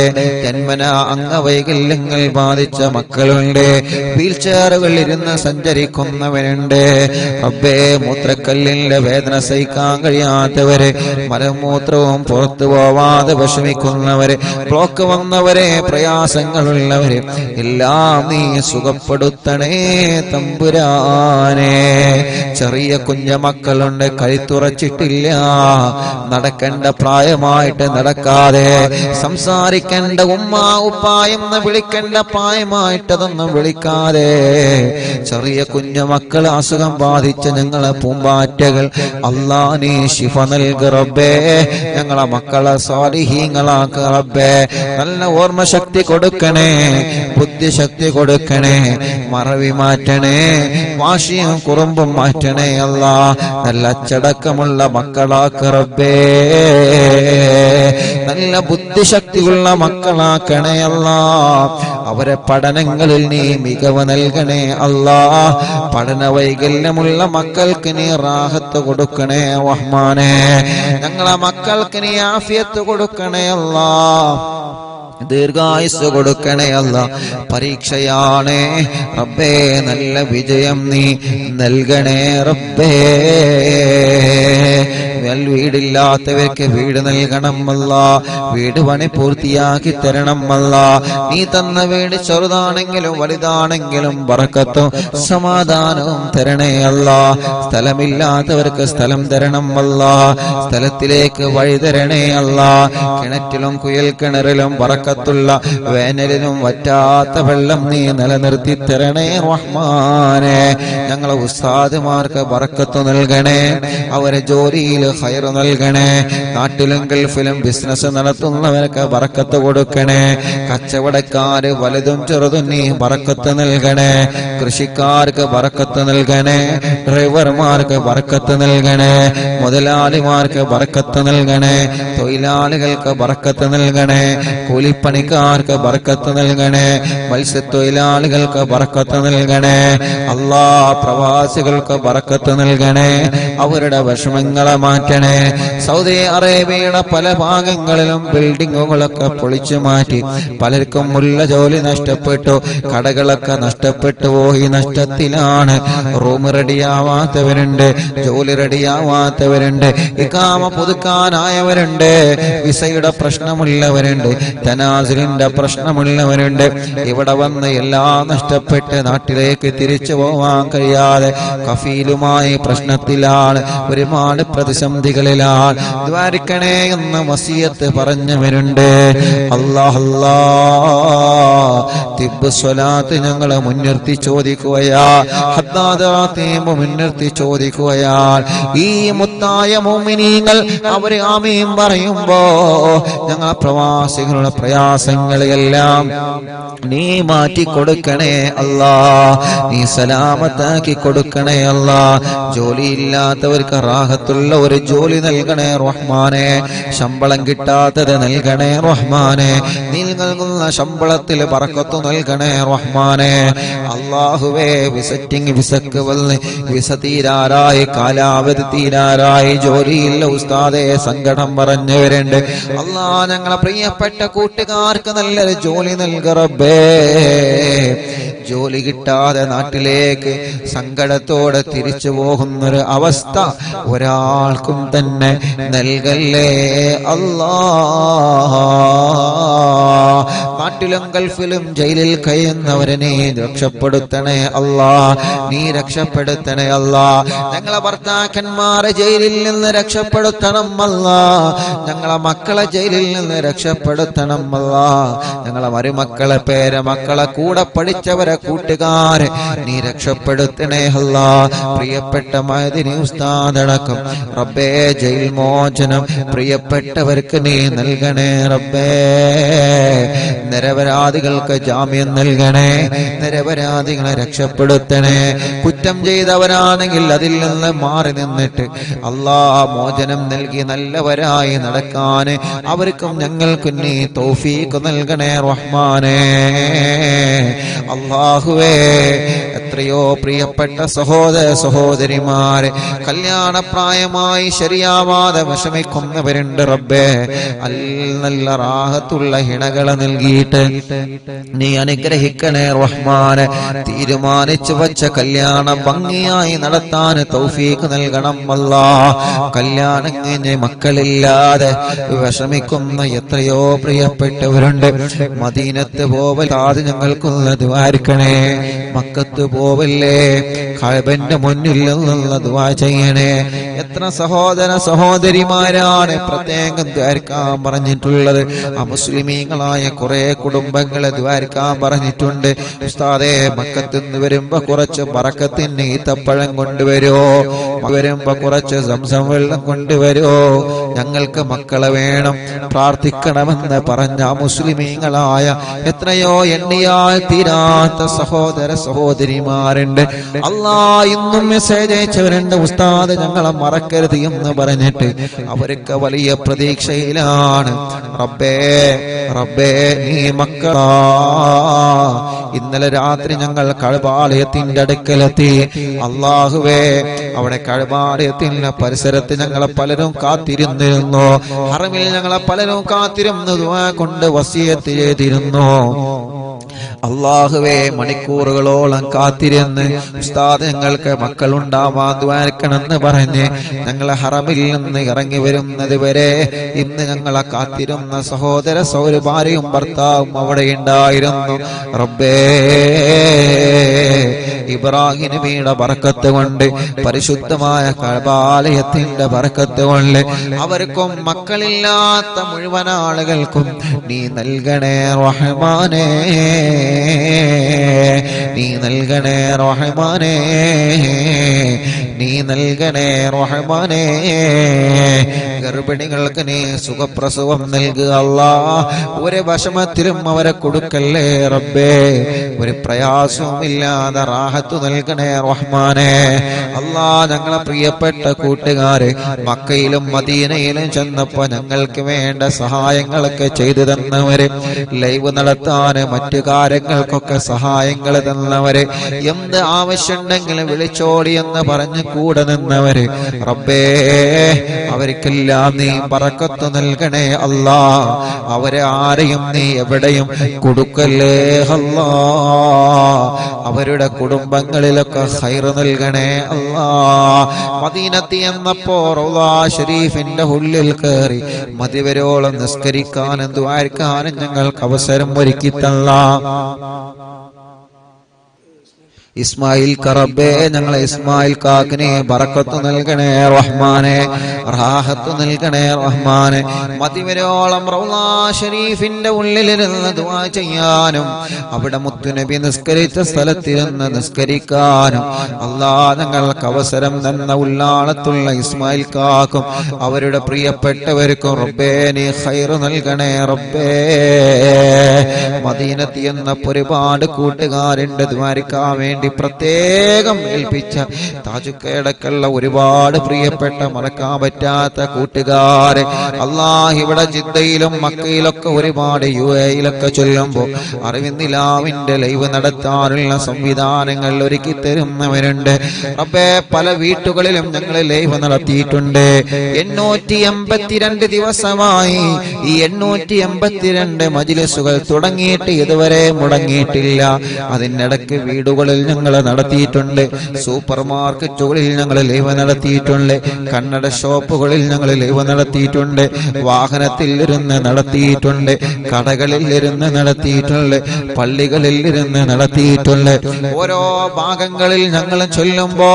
Speaker 1: ജന്മന അംഗവൈകല്യങ്ങൾ ബാധിച്ച മക്കളുണ്ട്, വീൽ ചെയറുകളിൽ ഇരുന്ന് സഞ്ചരിക്കുന്നവരുണ്ട് റബ്ബേ. മൂത്രക്കല്ലിന്റെ വേദന സഹിക്കാൻ കഴിയാത്തവര്, മലമൂത്രവും പുറത്തു പോവാതെ വിഷമിക്കുന്നവര്, ബ്ലോക്ക് വന്നവരെ, പ്രയാസങ്ങളുള്ളവര് എല്ലാം നീ സുഖപ്പെടുത്തണേ തമ്പുരാനെ. ചെറിയ കുഞ്ഞ മക്കളുണ്ട്, കഴുത്തുറച്ചിട്ടില്ല, നടക്കേണ്ട പ്രായമായിട്ട് നടക്കാതെ, സംസാരിക്കേണ്ട ഉമ്മ ഉപ്പ എന്ന് വിളിക്കേണ്ട പ്രായമായിട്ടതൊന്നും വിളിക്കാതെ, ചെറിയ കുഞ്ഞു മക്കൾ അസുഖം ബാധിച്ച ഞങ്ങളെ പൂമ്പാറ്റകൾ അല്ലാ നീ ശിഫ നൽക റബ്ബേ. ഞങ്ങളെ മക്കളെ സാലിഹീങ്ങളാക്ക റബ്ബേ. നല്ല ഓർമ്മശക്തി കൊടുക്കണേ, ബുദ്ധിശക്തി കൊടുക്കണേ, മറവി മാറ്റണേ, വാശിയും കുറുമ്പും മാറ്റണേ അല്ലാ. നല്ല അച്ചടക്കമുള്ള മക്കളാക്ക റബ്ബേ. നല്ല ബുദ്ധിശക്തിയുള്ള മക്കളാക്കണേ അല്ലാ. അവരെ പഠനങ്ങളിൽ നീ മികവ് നൽകണേ അല്ലാ. പഠന വൈകല്യമുള്ള മക്കൾക്ക് നീ റാഹത്ത് കൊടുക്കണേ റഹ്മാനെ. ഞങ്ങളെ മക്കൾക്ക് നീ ആഫിയത്ത് കൊടുക്കണേ അല്ലാ. ദീർഘായുസ് കൊടുക്കണേ അല്ലാ. പരീക്ഷയാണ് റബ്ബേ, നല്ല വിജയം നീ നൽകണേ റബ്ബേ. വീടില്ലാത്തവർക്ക് വീട് നൽകണം അല്ലാ. വീട് പണി പൂർത്തിയാക്കി തരണം അല്ലാ. നീ തന്ന വീട് ചെറുതാണെങ്കിലും വലുതാണെങ്കിലും ബറക്കത്തും സമാധാനവും തരണേ അല്ലാ. സ്ഥലമില്ലാത്തവർക്ക് സ്ഥലം തരണം അല്ലാ. സ്ഥലത്തിലേക്ക് വഴി തരണേ അല്ലാ. കിണറ്റിലും കുയൽ കിണറിലും ബറക്കത്തുള്ള വേനലിലും വറ്റാത്ത വെള്ളം നീ നിലനിർത്തി തരണേ റഹ്മാനെ. ഞങ്ങളെ ഉസ്താദുമാർക്ക് ബറക്കത്ത് നൽകണേ. അവരെ ജോലിയിൽ ഖൈർ നൽകണേ. നാട്ടിലും ഗൾഫിലും ബിസിനസ് നടത്തുന്നവർക്ക് ബറക്കത്ത് കൊടുക്കണേ. കച്ചവടക്കാര് വലുതും ചെറുതും നീ ബറക്കത്ത് നൽകണേ. കൃഷിക്കാർക്ക് ബറക്കത്ത് നൽകണേ. ഡ്രൈവർമാർക്ക് ബറക്കത്ത് നൽകണേ. മുതലാളിമാർക്ക് ബറക്കത്ത് നൽകണേ. തൊഴിലാളികൾക്ക് ബറക്കത്ത് നൽകണേ. കൂലിപ്പണിക്കാർക്ക് ബറക്കത്ത് നൽകണേ. മത്സ്യത്തൊഴിലാളികൾക്ക് ബറക്കത്ത് നൽകണേ. അല്ലാ, പ്രവാസികൾക്ക് ബറക്കത്ത് നൽകണേ. അവരുടെ വിഷമങ്ങളെ മാറ്റണേ. സൗദി അറേബ്യയുടെ പല ഭാഗങ്ങളിലും ബിൽഡിങ്ങുകളൊക്കെ പൊളിച്ചു മാറ്റി പലർക്കും ഉള്ള ജോലി നഷ്ടപ്പെട്ടു. കടകളൊക്കെ നഷ്ടപ്പെട്ടു പോയി. നഷ്ടത്തിലാണ്. റൂം റെഡിയാവാത്തവരുണ്ട്, ജോലി റെഡിയാവാത്തവരുണ്ട്, ഇഖാമ പുതുക്കാനായവരുണ്ട്, വിസയുടെ പ്രശ്നമുള്ളവരുണ്ട്, തനാസുലിന്റെ പ്രശ്നമുള്ളവരുണ്ട്. ഇവിടെ വന്ന് എല്ലാം നഷ്ടപ്പെട്ട് നാട്ടിലേക്ക് തിരിച്ചു പോവാൻ കഴിയാതെ കഫീലുമായി പ്രശ്നത്തിലാണ്, ഒരുപാട് പ്രതിസന്ധികളിലാണ്. ദ്വാരിക്കണേ എന്ന വസിയത്ത് പറഞ്ഞവരുണ്ട്. അല്ലാഹ് തിബ്ബ് സ്വലാത്ത് ഞങ്ങളെ മുൻനിർത്തി ചോദിക്കുകയാ. ഹദ്ദാദ് റാത്തീബ് മുൻനിർത്തി ചോദിക്കുകയാ. ഈ മുത്തായ മുഅ്മിനീങ്ങൾ അവർ ആമീൻ പറയുമ്പോ ഞങ്ങളെ പ്രവാസികളുടെ പ്രയാസങ്ങളെല്ലാം നീ മാറ്റി കൊടുക്കണേ അല്ലാ. നീ സലാമത്താക്കി കൊടുക്കണേ അല്ലാ. ജോലിയില്ലാത്തവർക്ക് റാഹത്തുള്ള ഒരു ജോലി നൽകണേ റഹ്മാനെ. ശമ്പളം കിട്ടാത്തത് നൽകണേ റഹ്മാനെ. നീ നൽകുന്ന ശമ്പളത്തിൽ ബറക്കത്ത് നൽകണേ റഹ്മാനെ. അല്ലാഹുവേ, വിസിറ്റിംഗ് വിസക്ക് വന്ന് വിസ തീരാറായി, കാലാവധി തീരാറായി, ജോലിയില്ല ഉസ്താദേ, സങ്കടം പറഞ്ഞവരുണ്ട്. അല്ലാ, ഞങ്ങളെ പ്രിയപ്പെട്ട കൂട്ടുകാർക്ക് നല്ലൊരു ജോലി നൽക റബ്ബേ. ജോലി കിട്ടാതെ നാട്ടിലേക്ക് സങ്കടത്തോടെ തിരിച്ചു പോകുന്നൊരു അവസ്ഥ ഒരാൾക്കും തന്നെ നൽകല്ലേ അല്ലാ. നാട്ടിലും ഗൾഫിലും ജയിലിൽ കഴിയുന്നവരെ നീ രക്ഷപ്പെടുത്തണേ അല്ലാ. നീ രക്ഷപ്പെടുത്തണേ അല്ലാ. ഞങ്ങളെ ഭർത്താക്കന്മാരെ ജയിലിൽ നിന്ന് രക്ഷപ്പെടുത്തണം അല്ലാ. ഞങ്ങളെ മക്കളെ ജയിലിൽ നിന്ന് രക്ഷപ്പെടുത്തണം അല്ലാ. ഞങ്ങളെ മരുമക്കളെ, പേരമക്കളെ, കൂടെ പഠിച്ചവരെ, കൂട്ടുകാരെ നീ രക്ഷപ്പെടുത്തണേ അല്ലാ. പ്രിയപ്പെട്ട മഅ്ദിനി ഉസ്താദ് അടക്കം റബ്ബേ ജയിൽ മോചനം പ്രിയപ്പെട്ടവർക്ക് നീ നൽകണേ റബ്ബേ. നിരപരാധികൾക്ക് ജാമ്യം നൽകണേ. നിരപരാധികളെ രക്ഷപ്പെടുത്തണേ. കുറ്റം ചെയ്തവരാണെങ്കിൽ അതിൽ നിന്ന് മാറി നിന്നിട്ട് അല്ലാ മോചനം നൽകി നല്ലവരായി നടക്കാൻ അവർക്കും ഞങ്ങൾക്കും നീ തൗഫീഖ് നൽകണേ റഹ്മാനേ. അല്ലാഹുവേ, എത്രയോ പ്രിയപ്പെട്ട സഹോദര സഹോദരിമാരെ കല്യാണപ്രായമായി ശരിയാവാതെ വിഷമിക്കുന്നവരുണ്ട് റബ്ബേ. നല്ല റാഹത്തുള്ള ഹിണകളെ നൽകിയിട്ട് നീ അനുഗ്രഹിക്കണേ റഹ്മാനെ. തീരുമാനിച്ചു വച്ച കല്യാണം ഭംഗിയായി നടത്താൻ തൗഫീഖ് നൽകണം അല്ലാ. കല്യാണം കഴിഞ്ഞ് മക്കളില്ലാതെ വിഷമിക്കുന്ന എത്രയോ പ്രിയപ്പെട്ടവരുണ്ട്. മദീനത്ത് പോവലാതെ ഞങ്ങൾക്കൊന്ന് ദുആരിക്കണേ. മക്കത്ത് പോവല്ലേ, കഅബന്റെ മുന്നിൽ നിന്ന് ദുആ ചെയ്യണേ. എത്ര സഹോദര സഹോദരിമാരാണ് പ്രത്യേകം ദ്വാരക്കാൻ പറഞ്ഞിട്ടുള്ളത്. അമുസ്ലിമീങ്ങളായ കുറെ കുടുംബങ്ങളെ ദ്വാരക്കാൻ പറഞ്ഞിട്ടുണ്ട്. ഉസ്താദേ, മക്കത്ത് നിന്ന് വരുമ്പോ കുറച്ച് ബറക്കത്തിന് ഈത്തപ്പഴം കൊണ്ടുവരോ, വരുമ്പോ കുറച്ച് സംസം വെള്ളം കൊണ്ടുവരോ, ഞങ്ങൾക്ക് മക്കളെ വേണം, പ്രാർത്ഥിക്കണമെന്ന് പറഞ്ഞ മുസ്ലിമീങ്ങളായ എത്രയോ എണ്ണിയാൽ തീരാത്ത സഹോദര സഹോദരിമാരുണ്ട്. അല്ലാ, ഇന്നും മെസ്സേജ് അയച്ചവരുണ്ട്. ഉസ്താദ്, ഞങ്ങളെ മറക്കരുത് എന്ന് പറഞ്ഞിട്ട് അവർക്ക് വലിയ പ്രതീക്ഷയിലാണ്. റബ്ബേ റബ്ബേ, നീ മക്കളാ. ഇന്നലെ രാത്രി ഞങ്ങൾ കഅബാലയത്തിന്റെ അടുക്കലെത്തി. അല്ലാഹുവേ, അവിടെ കഅബാലയത്തിന്റെ പരിസരത്ത് ഞങ്ങളെ പലരും കാത്തിരുന്നിരുന്നു. ഹറമിൽ ഞങ്ങളെ പലരും കാത്തിരുന്നു, ദുആ കൊണ്ട് വസിയത്ത് ചെയ്തിരുന്നു. അല്ലാഹുവേ, മണിക്കൂറുകളോളം കാത്തിരുന്ന് ഉസ്താദ് ഞങ്ങൾക്ക് മക്കളുണ്ടാവാൻ ദ്വാരക്കണമെന്ന് പറഞ്ഞ് ഞങ്ങളെ ഹറമിൽ നിന്ന് ഇറങ്ങി വരുന്നത് വരെ ഇന്ന് ഞങ്ങളെ കാത്തിരുന്ന സഹോദര ഭാര്യയും ഭർത്താവും അവിടെ ഉണ്ടായിരുന്നു. റബ്ബേ, ഇബ്രാഹിം നബിയുടെ ബറക്കത്ത് കൊണ്ട്, പരിശുദ്ധമായ കഅബാലയത്തിന്റെ ബറക്കത്ത് കൊണ്ട് അവർക്കും മക്കളില്ലാത്ത മുഴുവൻ ആളുകൾക്കും നീ നൽകണേ റഹ്മാനേ. നീ നൽകണേ റഹ്മാനേ. നീ നൽകണേ റഹ്മാനേ. ഗർഭിണികൾക്ക് നീ സുഖപ്രസവം നൽകുക അല്ലാഹ്. ഒരു വിഷമത്തിലും അവരെ കൊടുക്കല്ലേ റബ്ബേ. ഒരു പ്രയാസവും ഇല്ലാതെ റാഹത്ത് നൽകണേ റഹ്മാനേ. അല്ലാഹ് ഞങ്ങളെ പ്രിയപ്പെട്ട കൂട്ടുകാര് മക്കയിലും മദീനയിലും ചെന്നപ്പോ ഞങ്ങൾക്ക് വേണ്ട സഹായങ്ങളൊക്കെ ചെയ്തു തന്നവര്, ലൈവ് നടത്താന് മറ്റു കാര്യങ്ങൾക്കൊക്കെ സഹായങ്ങൾ തന്നവര്, എന്ത് ആവശ്യമുണ്ടെങ്കിലും വിളിച്ചോടി എന്ന് പറഞ്ഞ് കൂടെ നിന്നവര് റബ്ബേ, അവർക്കെല്ലാം നീ ബറക്കത്ത് നൽകണേ അല്ലാ. അവരെ ആരെയും നീ എവിടെയും കൊടുക്കല്ലേ അല്ലാ. അവരുടെ കുടുംബങ്ങളിലൊക്കെ ഖൈർ നൽകണേ അല്ലാ. മദീനത്ത് എന്നപ്പോ റൗള ഷരീഫിന്റെ ഉള്ളിൽ കയറി മതിവരോളം നിസ്കരിക്കാനും ദുആർക്കാനും ഞങ്ങൾക്ക് അവസരം ഒരുക്കി തല്ലാ. ഇസ്മായിൽ കറബേ, ഞങ്ങളെ ഇസ്മായിൽ കാക്കിനെ ബറക്കത്ത് നൽകണേ റഹ്മാനെ, റാഹത്ത് നൽകണേ റഹ്മാനെ. മതിവരോളം റൗള ഷരീഫിന്റെ ഉള്ളിലിരുന്ന് ദുആ ചെയ്യാനും അവിടെ മുത്തുനബി നിസ്കരിച്ച സ്ഥലത്തിരുന്ന് നിസ്കരിക്കാനും അല്ലാഹ് ഞങ്ങൾക്ക് അവസരം തന്ന ഉള്ളാളത്തുള്ള ഇസ്മായിൽ കാക്കും അവരുടെ പ്രിയപ്പെട്ടവർക്കും റബ്ബേ നീ ഖൈർ നൽകണേ റബ്ബേ. മദീനത്ത് എന്ന ഒരുപാട് കൂട്ടുകാരുണ്ട് ദ്വാരക്കാൻ വേണ്ടി പ്രത്യേകം ഏൽപ്പിച്ച താജുക്കടക്കുള്ള ഒരുപാട് പ്രിയപ്പെട്ട മറക്കാൻ പറ്റാത്ത കൂട്ടുകാരെ അല്ലാഹ് ഇവിടെ ജിദ്ദയിലും മക്കയിലൊക്കെ ഒരുപാട് UAE-യിലൊക്കെ ചൊല്ലുമ്പോൾ അറിവിന്ദിലാവിന്റെ ലൈവ് നടത്താനുള്ള സംവിധാനങ്ങൾ ഒരുക്കി തരുന്നവരുണ്ട് റബ്ബേ. പല വീട്ടുകളിലും ഞങ്ങൾ ലൈവ് നടത്തിയിട്ടുണ്ട്. 882 ദിവസമായി ഈ 882 മജ്‌ലിസുകൾ തുടങ്ങിയിട്ട് ഇതുവരെ മുടങ്ങിയിട്ടില്ല. അതിനിടയ്ക്ക് വീടുകളിൽ ഞങ്ങൾ നടത്തിയിട്ടുണ്ട്, സൂപ്പർ മാർക്കറ്റുകളിൽ ഞങ്ങൾ ലൈവ് നടത്തിയിട്ടുണ്ട്, കണ്ണട ഷോപ്പുകളിൽ ഞങ്ങൾ ലൈവ് നടത്തിയിട്ടുണ്ട്, വാഹനത്തിൽ ഇരുന്ന് നടത്തിയിട്ടുണ്ട്, കടകളിൽ ഇരുന്ന് നടത്തിയിട്ടുണ്ട്, പള്ളികളിൽ ഇരുന്ന് നടത്തിയിട്ടുണ്ട്. ഓരോ ഭാഗങ്ങളിൽ ഞങ്ങൾ ചൊല്ലുമ്പോ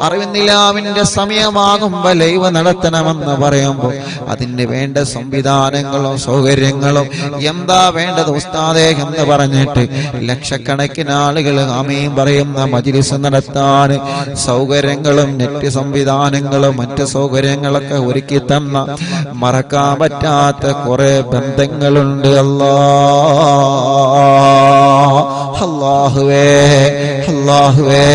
Speaker 1: അറിവിന്ദിലാവിന്റെ സമയമാകുമ്പോ ലൈവ് നടത്തണമെന്ന് പറയുമ്പോൾ അതിന് വേണ്ട സംവിധാനങ്ങളും സൗകര്യങ്ങളും എന്താ വേണ്ടത് ഉസ്താദേ എന്ന് പറഞ്ഞിട്ട് ലക്ഷക്കണക്കിന് ആളുകൾ ആമീൻ പറയുന്ന മജ്‌ലിസ് നടത്താൻ സൗകര്യങ്ങളും നെറ്റ് സംവിധാനങ്ങളും മറ്റ് സൗകര്യങ്ങളൊക്കെ ഒരുക്കി തന്ന മറക്കാൻ പറ്റാത്ത കുറെ ബന്ധങ്ങളുണ്ട് അല്ലാഹുവേ. അല്ലാഹുവേ,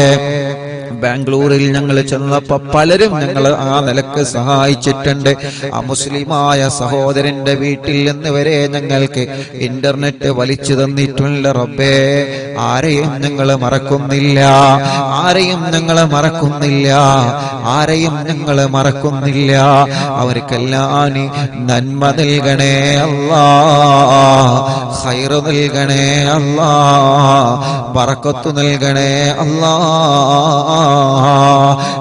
Speaker 1: ബാംഗ്ലൂരിൽ ഞങ്ങൾ ചെന്നപ്പോ പലരും ഞങ്ങൾ ആ നിലക്ക് സഹായിച്ചിട്ടുണ്ട്. ആ മുസ്ലിമായ സഹോദരന്റെ വീട്ടിൽ നിന്ന് വരെ ഞങ്ങൾക്ക് ഇന്റർനെറ്റ് വലിച്ചു തന്നിട്ടുണ്ട് റബ്ബേ. ആരെയും ഞങ്ങൾ മറക്കുന്നില്ല, ആരെയും ഞങ്ങൾ മറക്കുന്നില്ല, ആരെയും ഞങ്ങൾ മറക്കുന്നില്ല. അവർക്കെല്ലാം നീ നന്മ നൽകണേ അല്ലാ, ഖൈർ നൽകണേ അല്ലാ, ബറക്കത്ത് നൽകണേ അല്ലാ.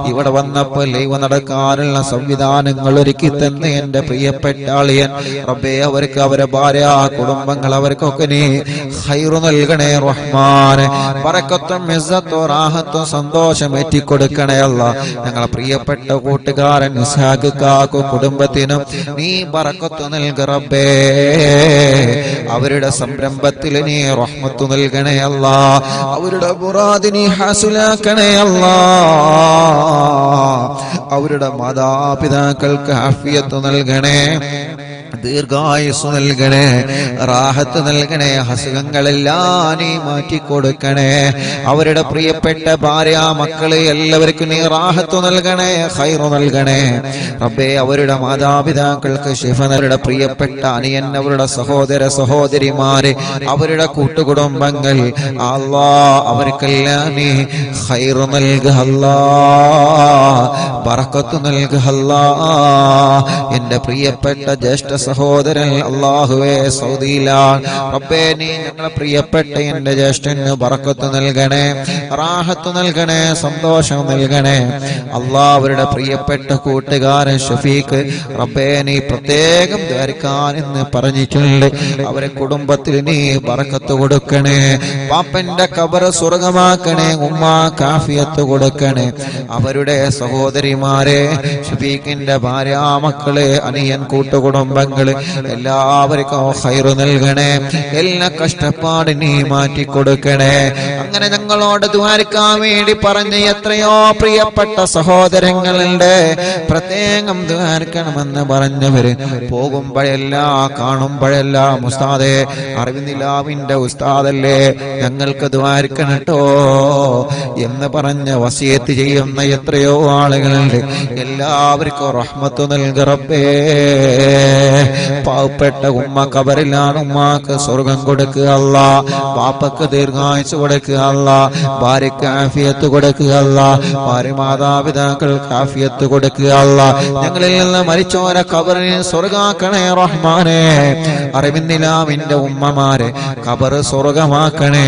Speaker 1: ഇവിടെ വന്നപ്പോൾ ലൈവ് നടക്കാനുള്ള സംവിധാനങ്ങൾ ഒരുക്കി തന്നെ എന്റെ പ്രിയപ്പെട്ട ആളിയൻ റബ്ബേ, അവർക്ക് അവരെ ഭാര്യ കുടുംബങ്ങൾ അവർക്കൊക്കെ നീ ഖൈർ നൽകണേ റഹ്മാനെ. ബറക്കത്തും ഇസ്സത്തും റാഹത്തും സന്തോഷം ഏറ്റിക്കൊടുക്കണേ അല്ലാ. ഞങ്ങളെ പ്രിയപ്പെട്ട കൂട്ടുകാരൻ ഇസ്ഹാഖ് കാക്കു കുടുംബത്തിനും നീ ബറക്കത്ത് നൽക റബ്ബേ. അവരുടെ സംരംഭത്തിൽ നീ റഹ്മത്ത് നൽകണേ അല്ലാ. അവരുടെ മുറാദ് നീ ഹാസിലാക്കണേ അല്ലാ. അവരുടെ മാതാപിതാക്കൾക്ക് ആഫിയത്ത് നൽകണേ, ദീർഘായുസ് നൽകണേ, റാഹത്ത് നൽകണേ, അസുഖങ്ങളെല്ലാം നീ മാറ്റിക്കൊടുക്കണേ. അവരുടെ പ്രിയപ്പെട്ട ഭാര്യ മക്കള് എല്ലാവർക്കും നീ റാഹത്ത് നൽകണേ, ഖൈർ നൽകണേ റബ്ബേ. അവരുടെ മാതാപിതാക്കൾക്ക് ശിഫ, അവരുടെ പ്രിയപ്പെട്ട അനിയൻ, അവരുടെ സഹോദര സഹോദരിമാര്, അവരുടെ കൂട്ടുകുടുംബങ്ങൾ അല്ലാഹ് അവർക്കെല്ലാം നീ ഖൈർ നൽകുക അല്ലാഹ്, ബറക്കത്ത് നൽകുക അല്ലാഹ്. എന്റെ പ്രിയപ്പെട്ട ജ്യേഷ്ഠ സഹോദരൻ അല്ലാഹുവേ സൗദിയിലാണ് റബ്ബേ, നീ ഞങ്ങളെ പ്രിയപ്പെട്ട എന്റെ ജ്യേഷ്ഠന് ബറക്കത്ത് നൽകണേ, റാഹത്ത് നൽകണേ, സന്തോഷം നൽകണേ അല്ലാഹ്. അവരുടെ പ്രിയപ്പെട്ട കൂട്ടുകാരൻ ഷഫീഖ് റബ്ബേ, നീ പ്രത്യേകം ദ്വാരക്കാൻ എന്ന് പറഞ്ഞിട്ടുണ്ട്. അവരെ കുടുംബത്തിൽ നീ ബറക്കത്ത് കൊടുക്കണേ, പാപ്പന്റെ ഖബർ സ്വർഗമാക്കണേ, ഉമ്മാക്ക് ആഫിയത്ത് കൊടുക്കണേ. അവരുടെ സഹോദരിമാരെ, ഷഫീഖിന്റെ ഭാര്യ മക്കളെ, അനിയൻ കൂട്ടുകുടുംബങ്ങൾ കുടുംബങ്ങൾ എല്ലാവർക്കും ഖൈറ് നൽകണേ, എല്ലാ കഷ്ടപ്പാടും നീ മാറ്റിക്കൊടുക്കണേ. അങ്ങനെ ഞങ്ങളോട് ദുആർക്കാൻ വേണ്ടി പറഞ്ഞ എത്രയോ പ്രിയപ്പെട്ട സഹോദരങ്ങളുണ്ട്. പ്രത്യേകം ദുആർക്കണമെന്ന് പറഞ്ഞവര് പോകുമ്പോഴെല്ലാം കാണുമ്പോഴെല്ലാം ഉസ്താദേ അറിവിന്ദിലാവിന്റെ ഉസ്താദല്ലേ ഞങ്ങൾക്ക് ദുആർക്കണട്ടോ എന്ന് പറഞ്ഞ് വസിയത്ത് ചെയ്യുന്ന എത്രയോ ആളുകളുണ്ട്. എല്ലാവർക്കും റഹ്മത്ത് നൽക റബ്ബേ. പാവപ്പെട്ട ഉമ്മ ഖബറിലാണ്, ഉമ്മാക്ക് സ്വർഗം കൊടുക്കുക അല്ലാ, ബാപ്പക്ക് ദീർഘായുസ്സ് കൊടുക്കുക അല്ലാ, ഭാര്യക്ക് ആഫിയത്ത് കൊടുക്കുക അല്ലാ, ഭാര്യ മാതാപിതാക്കൾക്ക് ആഫിയത്ത് കൊടുക്കുക അല്ലാ. ഞങ്ങളിൽ നിന്ന് മരിച്ചോരെ ഖബറിനെ സ്വർഗാക്കണേ റഹ്മാനേ. അറിവിന്ദിലാവിന്റെ ഉമ്മമാരെ ഖബർ സ്വർഗമാക്കണേ,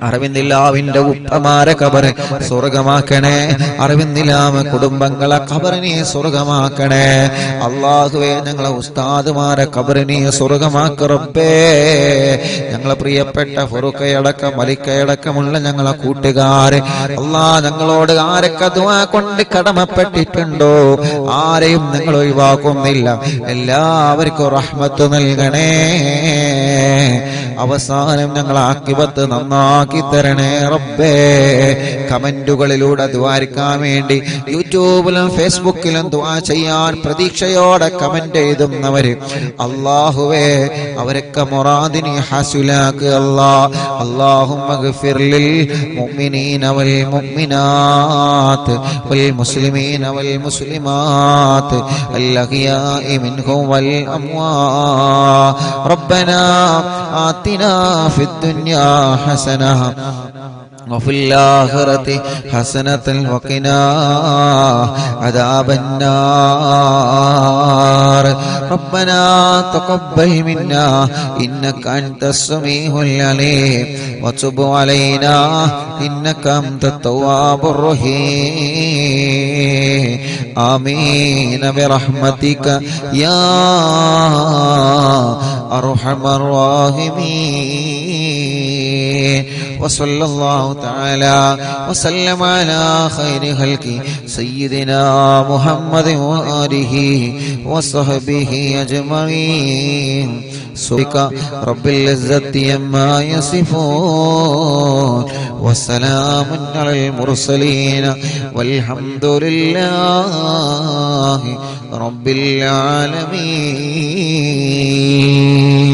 Speaker 1: അറിവിന്ദിലാവിന്റെ ഉപ്പമാരെ ഖബർ സ്വർഗമാക്കണേ, അറിവിന്ദിലാവ് കുടുംബങ്ങളെ ഖബറിനെ സ്വർഗമാക്കണേ. അല്ലാഹുവേ ഞങ്ങളെ ഉസ്താദുമാരെ ഖബറിനെ സ്വർഗമാക്ക റബ്ബേ. ഞങ്ങളെ പ്രിയപ്പെട്ട ഫറുഖയടക്കം മലിക്കയടക്കമുള്ള ഞങ്ങളെ കൂട്ടുകാരെ അല്ലാ, ഞങ്ങളോട് ആരൊക്കെ ദുആ കൊണ്ട് കടമപ്പെട്ടിട്ടുണ്ടോ ആരെയും നിങ്ങൾ ഒഴിവാക്കുന്നില്ല. എല്ലാവർക്കും റഹ്മത്ത് നൽകണേ. അവസാനം ഞങ്ങൾ ആഖിബത്ത് നന്നാക്കി തരണേ റബ്ബേ. കമന്റുകളിലൂടെ ദുആർക്കാൻ വേണ്ടി യൂട്യൂബിലും ഫേസ്ബുക്കിലും ദുആ ചെയ്യാൻ പ്രതീക്ഷയോടെ കമന്റ് എഴുതുന്നവര് അല്ലാഹുവേ അവരൊക്കെ മുറാദിനെ ഹസുലാക്ക് അല്ലാ. അല്ലാഹുമ്മഗ്ഫിർ ലിൽ മുഅ്മിനീന വൽ മുഅ്മിനാത്ത് വൽ മുസ്ലിമീന വൽ മുസ്ലിമാത്ത് അൽ അഹ്യാഇ മിൻഹും വൽ അംവാത്. റബ്ബനാ ആതിനാ ഫിദ് ദുനിയാ ഹസന وفي الآخرة حسنة وقنا عذاب النار. ربنا تقبل منا إنك أنت السميع العليم وتب علينا إنك أنت التواب الرحيم. آمين برحمتك يا أرحم الراحمين. وصلى الله تعالى وسلم على خير خلق سيدنا محمد وآله وصحبه أجمعين. سبحانك رب العزة عما يصفون وسلام على المرسلين والحمد لله رب العالمين.